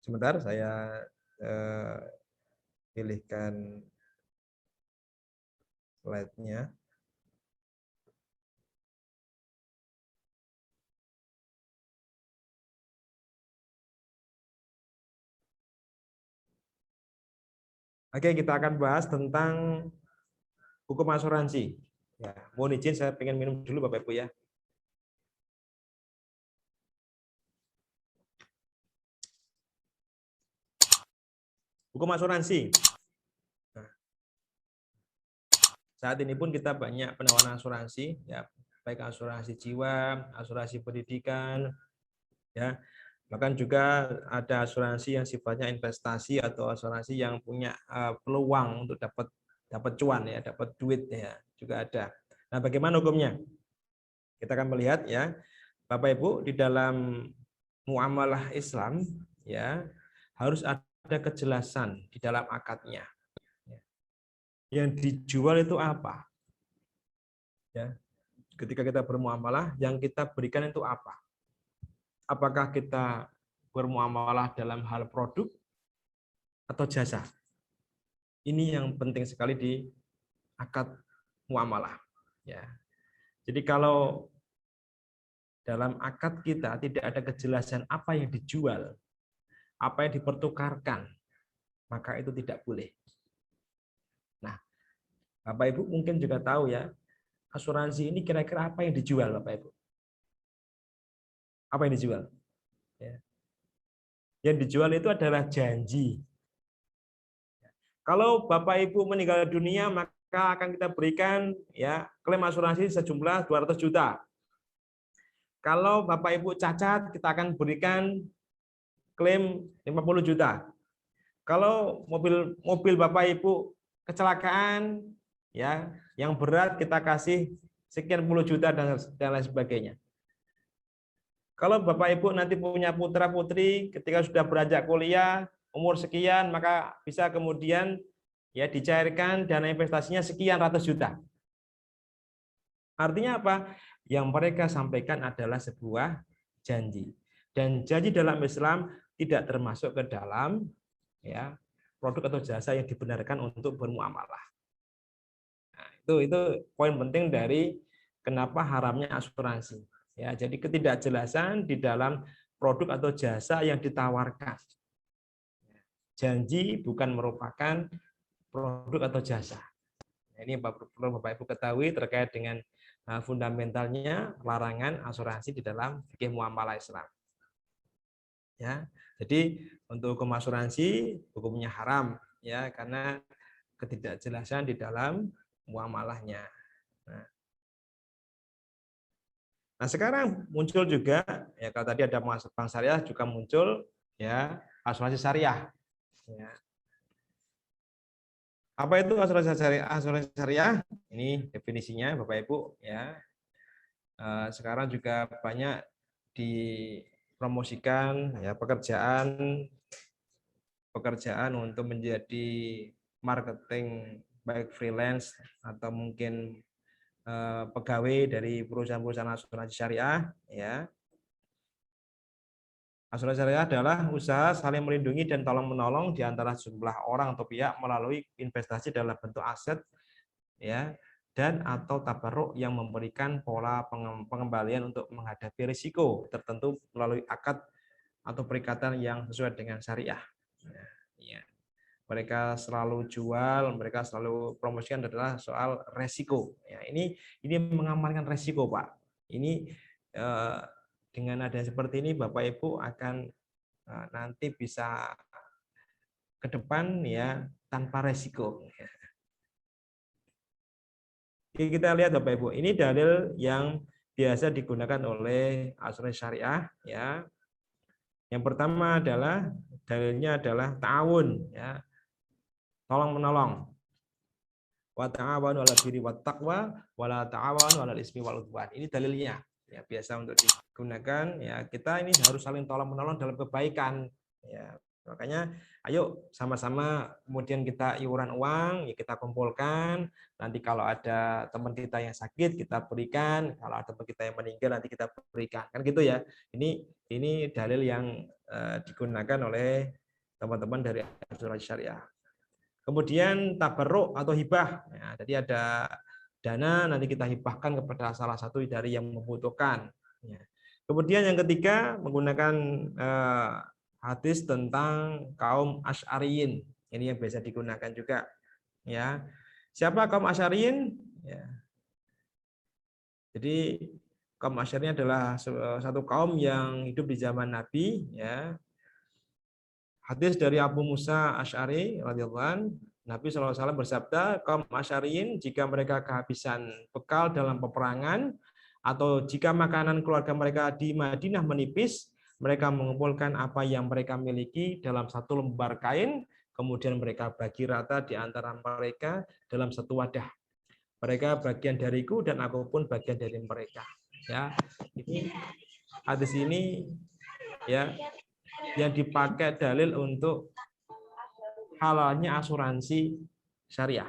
Sebentar, saya pilihkan slide-nya. Oke, kita akan bahas tentang hukum asuransi. Ya, mohon izin saya pengen minum dulu Bapak Ibu, ya. Hukum asuransi. Nah, saat ini pun kita banyak penawaran asuransi, ya, baik asuransi jiwa, asuransi pendidikan, ya, bahkan juga ada asuransi yang sifatnya investasi atau asuransi yang punya peluang untuk dapat cuan, ya, dapat duit, ya, juga ada. Nah, bagaimana hukumnya? Kita akan melihat, ya, Bapak Ibu, di dalam muamalah Islam, ya, harus ada kejelasan di dalam akadnya. Yang dijual itu apa? Ya, ketika kita bermuamalah, yang kita berikan itu apa? Apakah kita bermuamalah dalam hal produk atau jasa? Ini yang penting sekali di akad muamalah. Ya. Jadi kalau dalam akad kita tidak ada kejelasan apa yang dijual, apa yang dipertukarkan, maka itu tidak boleh. Nah, Bapak Ibu mungkin juga tahu, ya, asuransi ini kira-kira apa yang dijual, Bapak Ibu? Apa yang dijual? Ya. Yang dijual itu adalah janji. Kalau Bapak Ibu meninggal dunia, maka akan kita berikan, ya, klaim asuransi sejumlah 200 juta. Kalau Bapak Ibu cacat, kita akan berikan klaim 50 juta. Kalau mobil Bapak Ibu kecelakaan, ya, yang berat, kita kasih sekian puluh juta dan lain sebagainya. Kalau Bapak Ibu nanti punya putra putri ketika sudah beranjak kuliah umur sekian, maka bisa kemudian, ya, dicairkan dana investasinya sekian ratus juta. Artinya apa? Yang mereka sampaikan adalah sebuah janji. Dan janji dalam Islam tidak termasuk ke dalam, ya, produk atau jasa yang dibenarkan untuk bermuamalah. Nah, itu poin penting dari kenapa haramnya asuransi. Ya, jadi ketidakjelasan di dalam produk atau jasa yang ditawarkan. Janji bukan merupakan produk atau jasa. Ini perlu Bapak Ibu ketahui terkait dengan fundamentalnya larangan asuransi di dalam fikih muamalah Islam. Ya, jadi untuk hukum asuransi hukumnya haram, ya, karena ketidakjelasan di dalam muamalahnya. Nah, sekarang muncul juga, ya, kalau tadi ada bank syariah juga muncul, ya, asuransi syariah. Ya. Apa itu asuransi syariah? Asuransi syariah ini definisinya, Bapak Ibu, ya. Sekarang juga banyak dipromosikan, ya, pekerjaan untuk menjadi marketing baik freelance atau mungkin pegawai dari perusahaan-perusahaan asuransi syariah, ya. Asuransi syariah adalah usaha saling melindungi dan tolong menolong di antara sejumlah orang atau pihak melalui investasi dalam bentuk aset, ya, dan atau tabarruk yang memberikan pola pengembalian untuk menghadapi risiko tertentu melalui akad atau perikatan yang sesuai dengan syariah. Ya. Mereka selalu jual, mereka selalu promosikan adalah soal resiko. Ya, ini mengamankan resiko, Pak. Ini dengan ada seperti ini, Bapak Ibu akan nanti bisa ke depan, ya, tanpa resiko. Oke, kita lihat Bapak Ibu, ini dalil yang biasa digunakan oleh asuransi syariah, ya. Yang pertama adalah dalilnya adalah ta'awun, ya, tolong menolong. Wa ta'awanu 'alal birri wat taqwa wa la ta'awanu 'alal ismi wal 'udwan. Ini dalilnya, ya, biasa untuk digunakan, ya. Kita ini harus saling tolong menolong dalam kebaikan, ya. Makanya ayo sama-sama kemudian kita iuran uang, ya, kita kumpulkan, nanti kalau ada teman kita yang sakit kita berikan, kalau ada teman kita yang meninggal nanti kita berikan, kan gitu, ya. Ini dalil yang digunakan oleh teman-teman dari asuransi syariah. Kemudian tabarruk atau hibah. Ya, jadi ada dana nanti kita hibahkan kepada salah satu dari yang membutuhkan. Ya. Kemudian yang ketiga menggunakan hadis tentang kaum Asy'ariyin. Ini yang biasa digunakan juga. Ya, siapa kaum Asy'ariyin? Ya. Jadi kaum Asy'ariyin adalah satu kaum yang hidup di zaman Nabi. Ya. Hadis dari Abu Musa Asy'ari radhiyallahu anhu, Nabi SAW bersabda, kaum Asy'ariyin jika mereka kehabisan bekal dalam peperangan atau jika makanan keluarga mereka di Madinah menipis, mereka mengumpulkan apa yang mereka miliki dalam satu lembar kain, kemudian mereka bagi rata di antara mereka dalam satu wadah. Mereka bagian dariku dan aku pun bagian dari mereka. Ya, ini hadis ini ya yang dipakai dalil untuk halalnya asuransi syariah.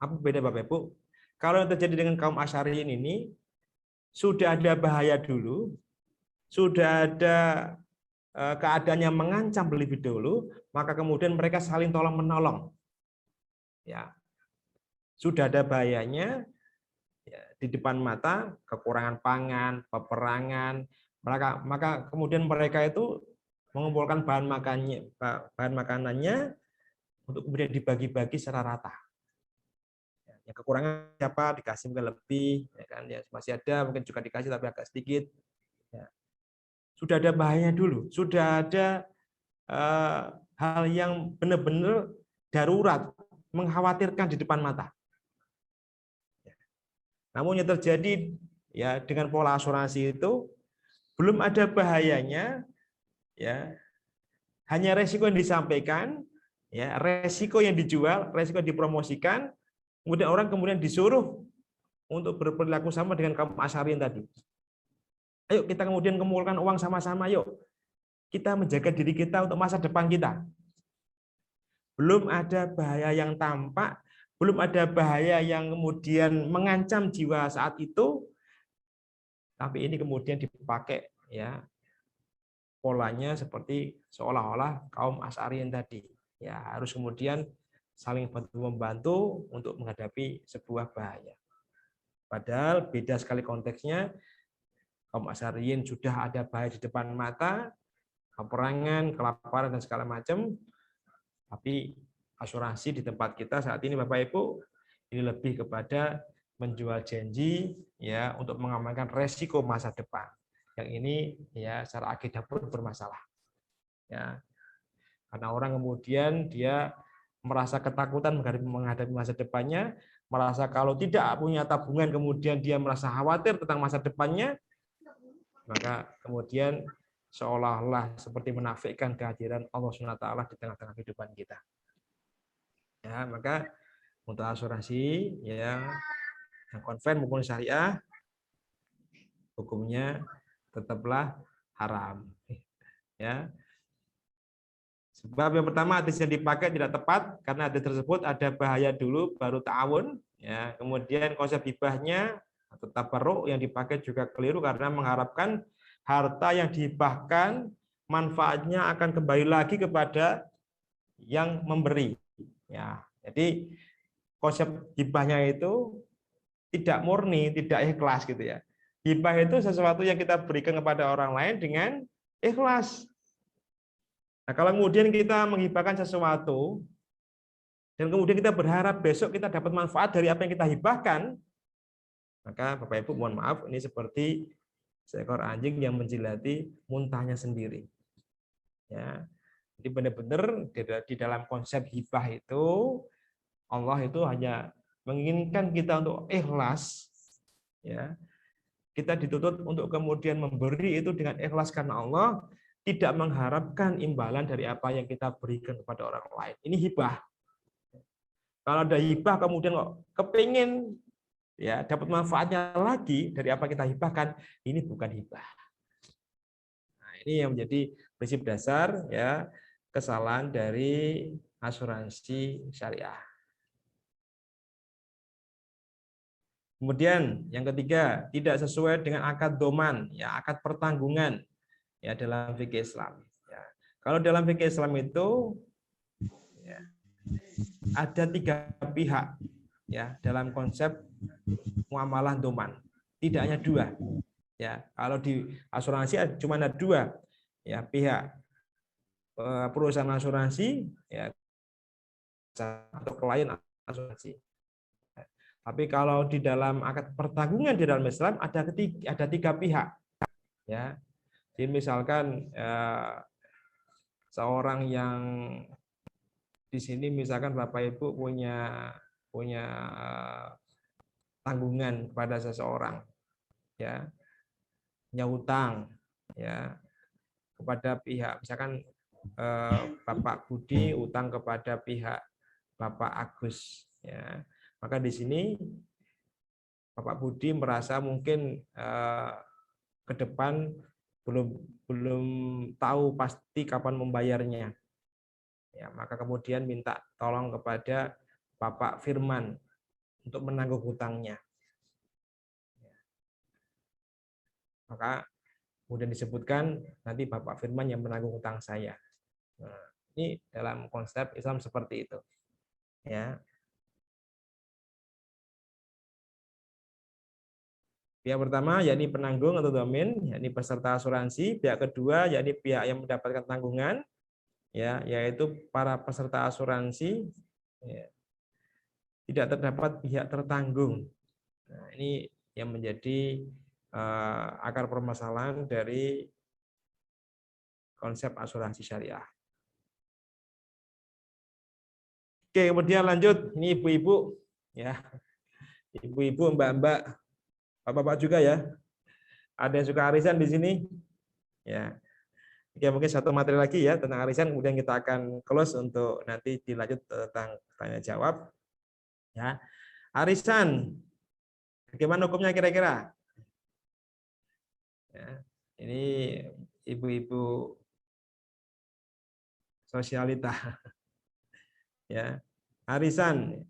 Apa beda Bapak Ibu? Kalau yang terjadi dengan kaum Asy'ariyin ini, sudah ada bahaya dulu, sudah ada keadaan yang mengancam lebih dulu, maka kemudian mereka saling tolong menolong. Ya, sudah ada bahayanya ya, di depan mata, kekurangan pangan, peperangan, maka kemudian mereka itu mengumpulkan bahan makanannya untuk kemudian dibagi-bagi secara rata. Yang kekurangan siapa dikasih mungkin lebih, ya kan? Ya, masih ada mungkin juga dikasih tapi agak sedikit. Ya. Sudah ada bahayanya dulu, sudah ada hal yang benar-benar darurat, mengkhawatirkan di depan mata. Namun yang terjadi ya dengan pola asuransi itu belum ada bahayanya, ya hanya resiko yang disampaikan, ya resiko yang dijual, resiko yang dipromosikan, kemudian orang kemudian disuruh untuk berperilaku sama dengan kaum Asy'ariyin tadi. Ayo kita kemudian mengumpulkan uang sama-sama, yuk kita menjaga diri kita untuk masa depan kita. Belum ada bahaya yang tampak, belum ada bahaya yang kemudian mengancam jiwa saat itu, tapi ini kemudian dipakai ya polanya seperti seolah-olah kaum Asy'ariyin tadi ya harus kemudian saling bantu-membantu untuk menghadapi sebuah bahaya. Padahal beda sekali konteksnya, kaum Asy'ariyin sudah ada bahaya di depan mata, peperangan, kelaparan dan segala macam, tapi asuransi di tempat kita saat ini Bapak Ibu ini lebih kepada menjual janji ya untuk mengamankan resiko masa depan. Yang ini ya secara akidah pun bermasalah. Ya. Karena orang kemudian dia merasa ketakutan menghadapi masa depannya, merasa kalau tidak punya tabungan kemudian dia merasa khawatir tentang masa depannya, maka kemudian seolah-olah seperti menafikan kehadiran Allah SWT di tengah-tengah kehidupan kita. Ya, maka untuk asuransi ya yang konven maupun syariah hukumnya tetaplah haram. Ya. Sebab yang pertama hadis yang dipakai tidak tepat karena hadis tersebut ada bahaya dulu baru ta'awun. Ya, kemudian konsep hibahnya atau tabarruk yang dipakai juga keliru karena mengharapkan harta yang dihibahkan manfaatnya akan kembali lagi kepada yang memberi. Ya, jadi konsep hibahnya itu tidak murni, tidak ikhlas gitu ya. Hibah itu sesuatu yang kita berikan kepada orang lain dengan ikhlas. Nah, kalau kemudian kita menghibahkan sesuatu dan kemudian kita berharap besok kita dapat manfaat dari apa yang kita hibahkan, maka Bapak Ibu mohon maaf ini seperti seekor anjing yang menjilati muntahnya sendiri. Ya. Jadi benar-benar di dalam konsep hibah itu Allah itu hanya menginginkan kita untuk ikhlas, ya. Kita dituntut untuk kemudian memberi itu dengan ikhlas karena Allah, tidak mengharapkan imbalan dari apa yang kita berikan kepada orang lain. Ini hibah. Kalau ada hibah kemudian kok kepingin ya dapat manfaatnya lagi dari apa kita hibahkan, ini bukan hibah. Nah, ini yang menjadi prinsip dasar ya kesalahan dari asuransi syariah. Kemudian yang ketiga, tidak sesuai dengan akad doman, ya akad pertanggungan ya dalam fikih Islam. Ya. Kalau dalam fikih Islam itu ya, ada 3 pihak ya dalam konsep muamalah doman. Tidak hanya 2. Ya, kalau di asuransi cuma ada 2 ya pihak perusahaan asuransi ya atau klien asuransi. Tapi kalau di dalam akad pertanggungan di dalam Islam ada 3 pihak. Ya. Jadi misalkan seorang yang di sini misalkan Bapak Ibu punya tanggungan kepada seseorang, ya, punya hutang, ya, kepada pihak misalkan Bapak Budi utang kepada pihak Bapak Agus, ya, maka di sini Bapak Budi merasa mungkin ke depan belum tahu pasti kapan membayarnya. Ya, maka kemudian minta tolong kepada Bapak Firman untuk menanggung hutangnya. Maka kemudian disebutkan nanti Bapak Firman yang menanggung hutang saya. Nah, ini dalam konsep Islam seperti itu. Ya. Pihak pertama yakni penanggung atau domin, yakni peserta asuransi. Pihak kedua yakni pihak yang mendapatkan tanggungan, ya, yaitu para peserta asuransi, ya. Tidak terdapat pihak tertanggung. Nah, ini yang menjadi akar permasalahan dari konsep asuransi syariah. Oke, kemudian lanjut. Ini ibu-ibu, ya, ibu-ibu, mbak-mbak, bapak-bapak juga ya. Ada yang suka arisan di sini, ya. Oke, mungkin satu materi lagi ya tentang arisan. Kemudian kita akan close untuk nanti dilanjut tentang tanya jawab. Ya, arisan, bagaimana hukumnya kira-kira? Ya, ini ibu-ibu sosialita, ya, arisan.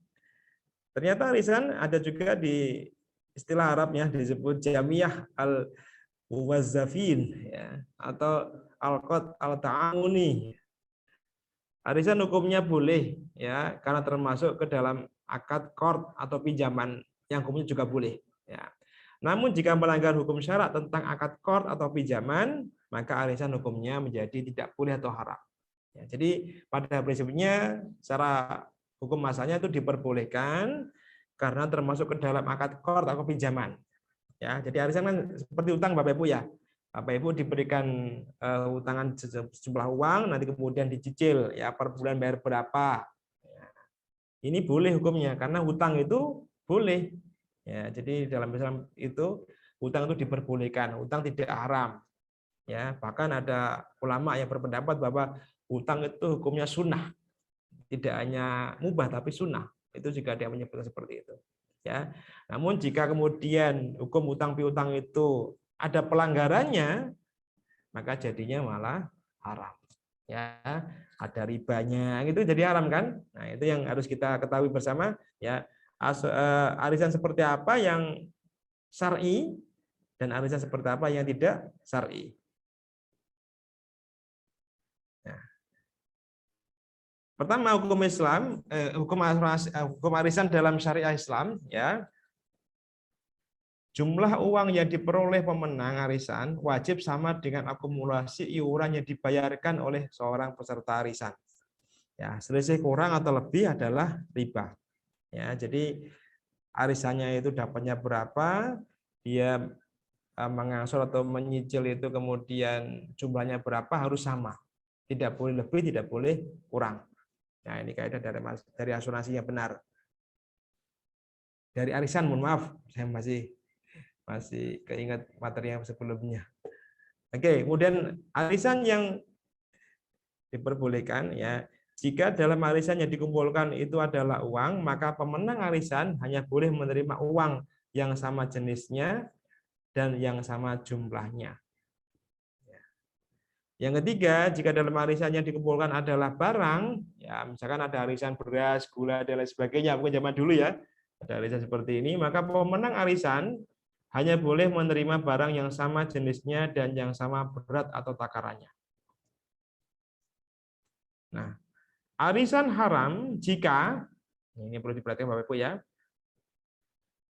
Ternyata arisan ada juga di istilah Arabnya disebut jamiah al-muwazzafin, ya, atau al-qad al-ta'amuni. Arisan hukumnya boleh, ya, karena termasuk ke dalam akad qard atau pinjaman yang hukumnya juga boleh, ya. Namun jika melanggar hukum syarak tentang akad qard atau pinjaman, maka arisan hukumnya menjadi tidak boleh atau haram. Ya, jadi pada prinsipnya secara hukum asalnya itu diperbolehkan karena termasuk ke dalam akad qard atau pinjaman. Ya, jadi arisan kan seperti utang Bapak Ibu ya. Bapak Ibu diberikan utangan sejumlah uang, nanti kemudian dicicil ya per bulan bayar berapa. Ya, ini boleh hukumnya karena hutang itu boleh. Ya, jadi dalam Islam itu hutang itu diperbolehkan, hutang tidak haram. Ya, bahkan ada ulama yang berpendapat bahwa hutang itu hukumnya sunnah, tidak hanya mubah tapi sunnah. Itu juga dia menyebutkan seperti itu. Ya, namun jika kemudian hukum hutang piutang itu ada pelanggarannya, maka jadinya malah haram. Ya, ada ribanya, itu jadi haram kan? Nah, itu yang harus kita ketahui bersama. Ya, arisan seperti apa yang syar'i dan arisan seperti apa yang tidak syar'i. Nah, pertama hukum Islam, hukum arisan dalam syariah Islam, ya. Jumlah uang yang diperoleh pemenang arisan wajib sama dengan akumulasi iuran yang dibayarkan oleh seorang peserta arisan. Ya, selisih kurang atau lebih adalah riba. Ya, jadi arisannya itu dapatnya berapa, dia mengangsur atau menyicil itu kemudian jumlahnya berapa harus sama. Tidak boleh lebih, tidak boleh kurang. Nah, ini kaidah dari asuransi yang benar. Dari arisan, mohon maaf, saya masih keingat materi yang sebelumnya. Oke, kemudian arisan yang diperbolehkan, ya, jika dalam arisan yang dikumpulkan itu adalah uang, maka pemenang arisan hanya boleh menerima uang yang sama jenisnya dan yang sama jumlahnya. Yang ketiga, jika dalam arisan yang dikumpulkan adalah barang, ya misalkan ada arisan beras, gula, dan lain sebagainya, mungkin zaman dulu ya, ada arisan seperti ini, maka pemenang arisan hanya boleh menerima barang yang sama jenisnya dan yang sama berat atau takarannya. Nah, arisan haram jika, ini perlu diperhatikan Bapak Ibu ya,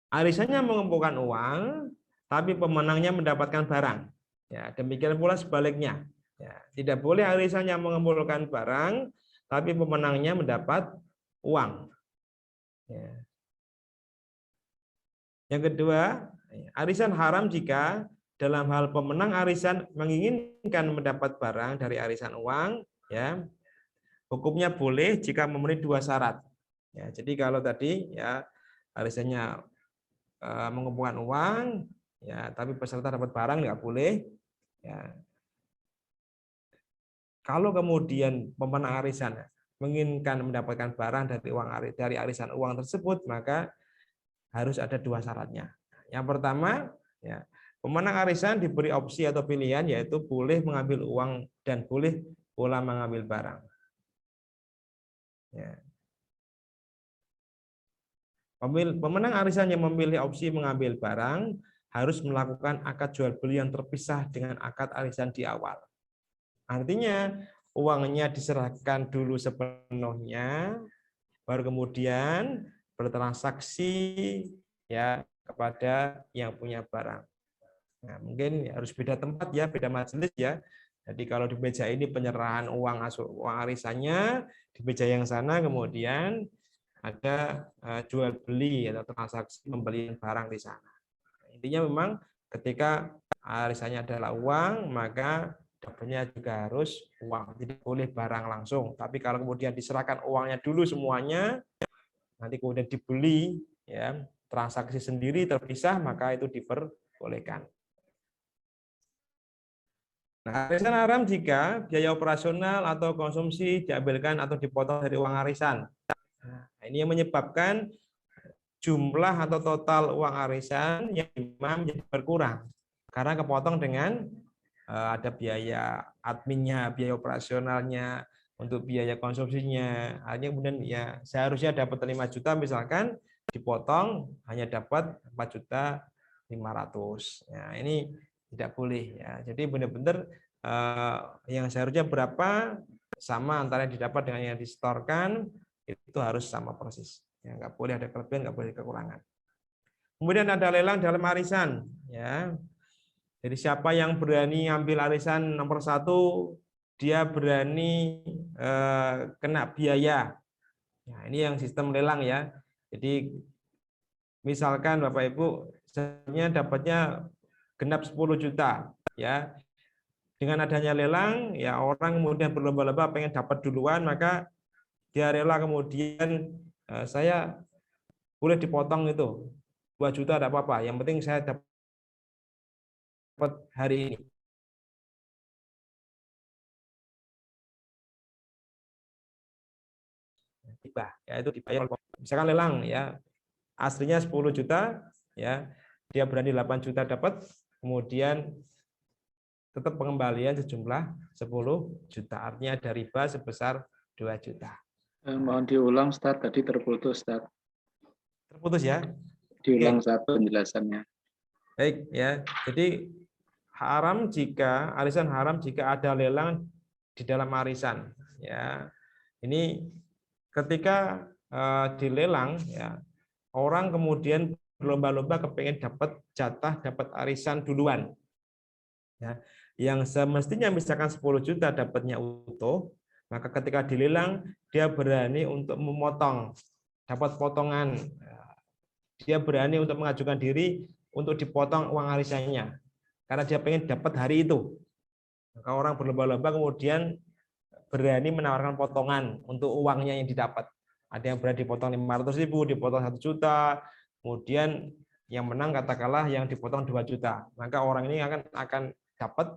arisannya mengumpulkan uang, tapi pemenangnya mendapatkan barang. Ya, demikian pula sebaliknya. Ya, tidak boleh arisannya mengumpulkan barang, tapi pemenangnya mendapat uang. Ya. Yang kedua, arisan haram jika dalam hal pemenang arisan menginginkan mendapat barang dari arisan uang, ya. Hukumnya boleh jika memenuhi 2 syarat. Ya, jadi kalau tadi ya arisannya mengumpulkan uang, ya, tapi peserta dapat barang nggak boleh. Ya. Kalau kemudian pemenang arisan menginginkan mendapatkan barang dari arisan uang tersebut, maka harus ada 2 syaratnya. Yang pertama, ya, pemenang arisan diberi opsi atau pilihan, yaitu boleh mengambil uang dan boleh pula mengambil barang. Ya. Pemenang arisan yang memilih opsi mengambil barang harus melakukan akad jual beli yang terpisah dengan akad arisan di awal. Artinya uangnya diserahkan dulu sepenuhnya, baru kemudian bertransaksi ya kepada yang punya barang. Nah, mungkin harus beda tempat ya, beda majelis ya. Jadi kalau di meja ini penyerahan uang arisannya, di meja yang sana kemudian ada jual beli atau transaksi pembelian barang di sana. Intinya memang ketika arisannya adalah uang, maka dapatnya juga harus uang. Jadi boleh barang langsung. Tapi kalau kemudian diserahkan uangnya dulu semuanya, nanti kemudian dibeli, ya transaksi sendiri terpisah, maka itu diperbolehkan. Nah, arisan haram jika biaya operasional atau konsumsi diambilkan atau dipotong dari uang arisan. Nah, ini yang menyebabkan jumlah atau total uang arisan yang menjadi berkurang karena kepotong dengan ada biaya adminnya, biaya operasionalnya, untuk biaya konsumsinya. Hanya kemudian ya seharusnya dapat 5 juta misalkan dipotong hanya dapat 4.500.000. Ya, ini tidak boleh ya. Jadi benar-benar yang seharusnya berapa sama antara yang didapat dengan yang disetorkan itu harus sama persis. Ya, nggak boleh ada kelebihan, nggak boleh kekurangan. Kemudian ada lelang dalam arisan. Ya. Jadi siapa yang berani ambil arisan nomor 1, dia berani kena biaya. Nah, ini yang sistem lelang ya. Jadi misalkan Bapak Ibu sebenarnya dapatnya genap 10 juta. Ya. Dengan adanya lelang, ya orang kemudian berlomba-lomba pengen dapat duluan, maka dia rela kemudian saya boleh dipotong itu 2 juta, tidak apa-apa. Yang penting saya dapat hari ini. Ya itu dibayar. Misalkan lelang ya, aslinya 10 juta, ya dia berani 8 juta dapat, kemudian tetap pengembalian sejumlah 10 juta. Artinya ada riba sebesar 2 juta. Mohon diulang, Ustaz. Tadi terputus, Ustaz. Terputus ya? Diulang satu penjelasannya. Baik ya. Jadi arisan haram jika ada lelang di dalam arisan. Ya, ini ketika dilelang, ya orang kemudian berlomba-lomba kepengen dapat jatah, dapat arisan duluan. Ya, yang semestinya misalkan 10 juta dapatnya utuh, maka ketika dilelang dia berani untuk memotong, dapat potongan. Dia berani untuk mengajukan diri untuk dipotong uang arisannya karena dia pengen dapat hari itu. Maka orang berlomba-lomba kemudian berani menawarkan potongan untuk uangnya yang didapat. Ada yang berani dipotong 500.000, dipotong 1 juta, kemudian yang menang katakanlah yang dipotong 2 juta. Maka orang ini akan dapat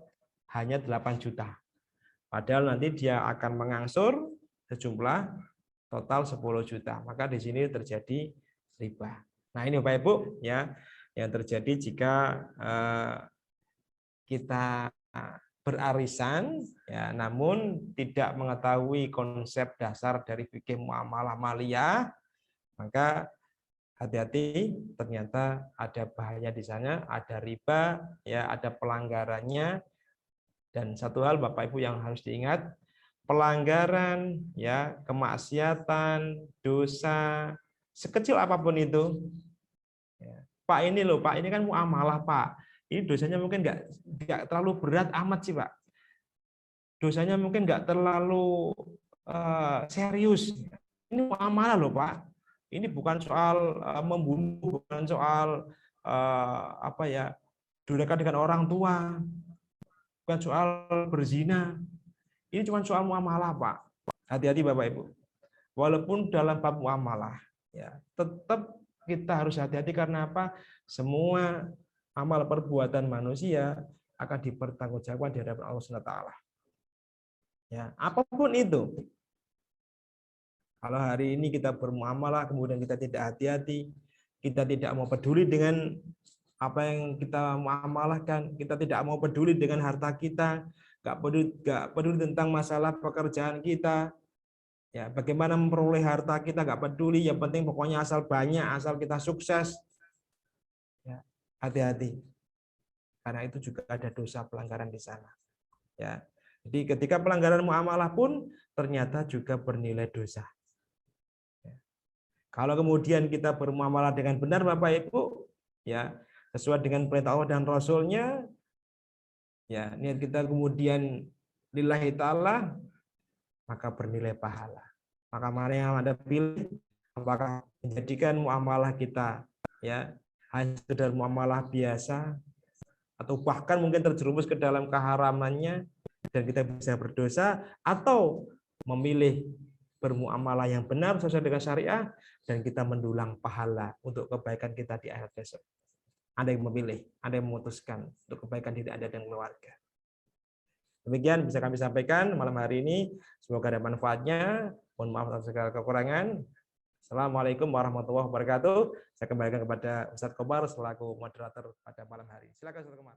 hanya 8 juta. Padahal nanti dia akan mengangsur sejumlah total 10 juta. Maka di sini terjadi riba. Nah, ini Bapak Ibu ya yang terjadi jika kita berarisan ya namun tidak mengetahui konsep dasar dari fikih muamalah maliyah, maka hati-hati, ternyata ada bahaya di sana, ada riba ya, ada pelanggarannya. Dan satu hal Bapak Ibu yang harus diingat, pelanggaran ya, kemaksiatan, dosa sekecil apapun itu ya, Pak ini loh, Pak ini kan muamalah Pak, ini dosanya mungkin nggak terlalu berat amat sih Pak, dosanya mungkin nggak terlalu serius, ini muamalah loh Pak, ini bukan soal membunuh, bukan soal apa ya, durhaka dengan orang tua, bukan soal berzina, Ini cuma soal muamalah, Pak. Hati-hati Bapak Ibu. Walaupun dalam bab muamalah, ya, tetap kita harus hati-hati karena apa? Semua amal perbuatan manusia akan dipertanggungjawabkan di hadapan Allah SWT. Ya, apapun itu. Kalau hari ini kita bermuamalah, kemudian kita tidak hati-hati, kita tidak mau peduli dengan apa yang kita muamalahkan, kita tidak mau peduli dengan harta kita, nggak peduli tentang masalah pekerjaan kita, ya bagaimana memperoleh harta kita nggak peduli, yang penting pokoknya asal banyak, asal kita sukses. Ya, hati-hati, karena itu juga ada dosa pelanggaran di sana. Ya, jadi ketika pelanggaran muamalah pun ternyata juga bernilai dosa. Kalau kemudian kita bermuamalah dengan benar Bapak Ibu, ya sesuai dengan perintah Allah dan Rasul-Nya, ya niat kita kemudian lillahi ta'ala, maka bernilai pahala. Maka mana yang Anda pilih, apakah menjadikan muamalah kita ya hanya sekedar muamalah biasa, atau bahkan mungkin terjerumus ke dalam keharamannya dan kita bisa berdosa, atau memilih bermuamalah yang benar sesuai dengan syariah dan kita mendulang pahala untuk kebaikan kita di akhirat besok. Ada yang memilih, ada yang memutuskan untuk kebaikan diri Anda dan keluarga. Demikian bisa kami sampaikan malam hari ini. Semoga ada manfaatnya. Mohon maaf atas segala kekurangan. Assalamualaikum warahmatullahi wabarakatuh. Saya kembalikan kepada Ustadz Komar selaku moderator pada malam hari. Silakan Ustadz Komar.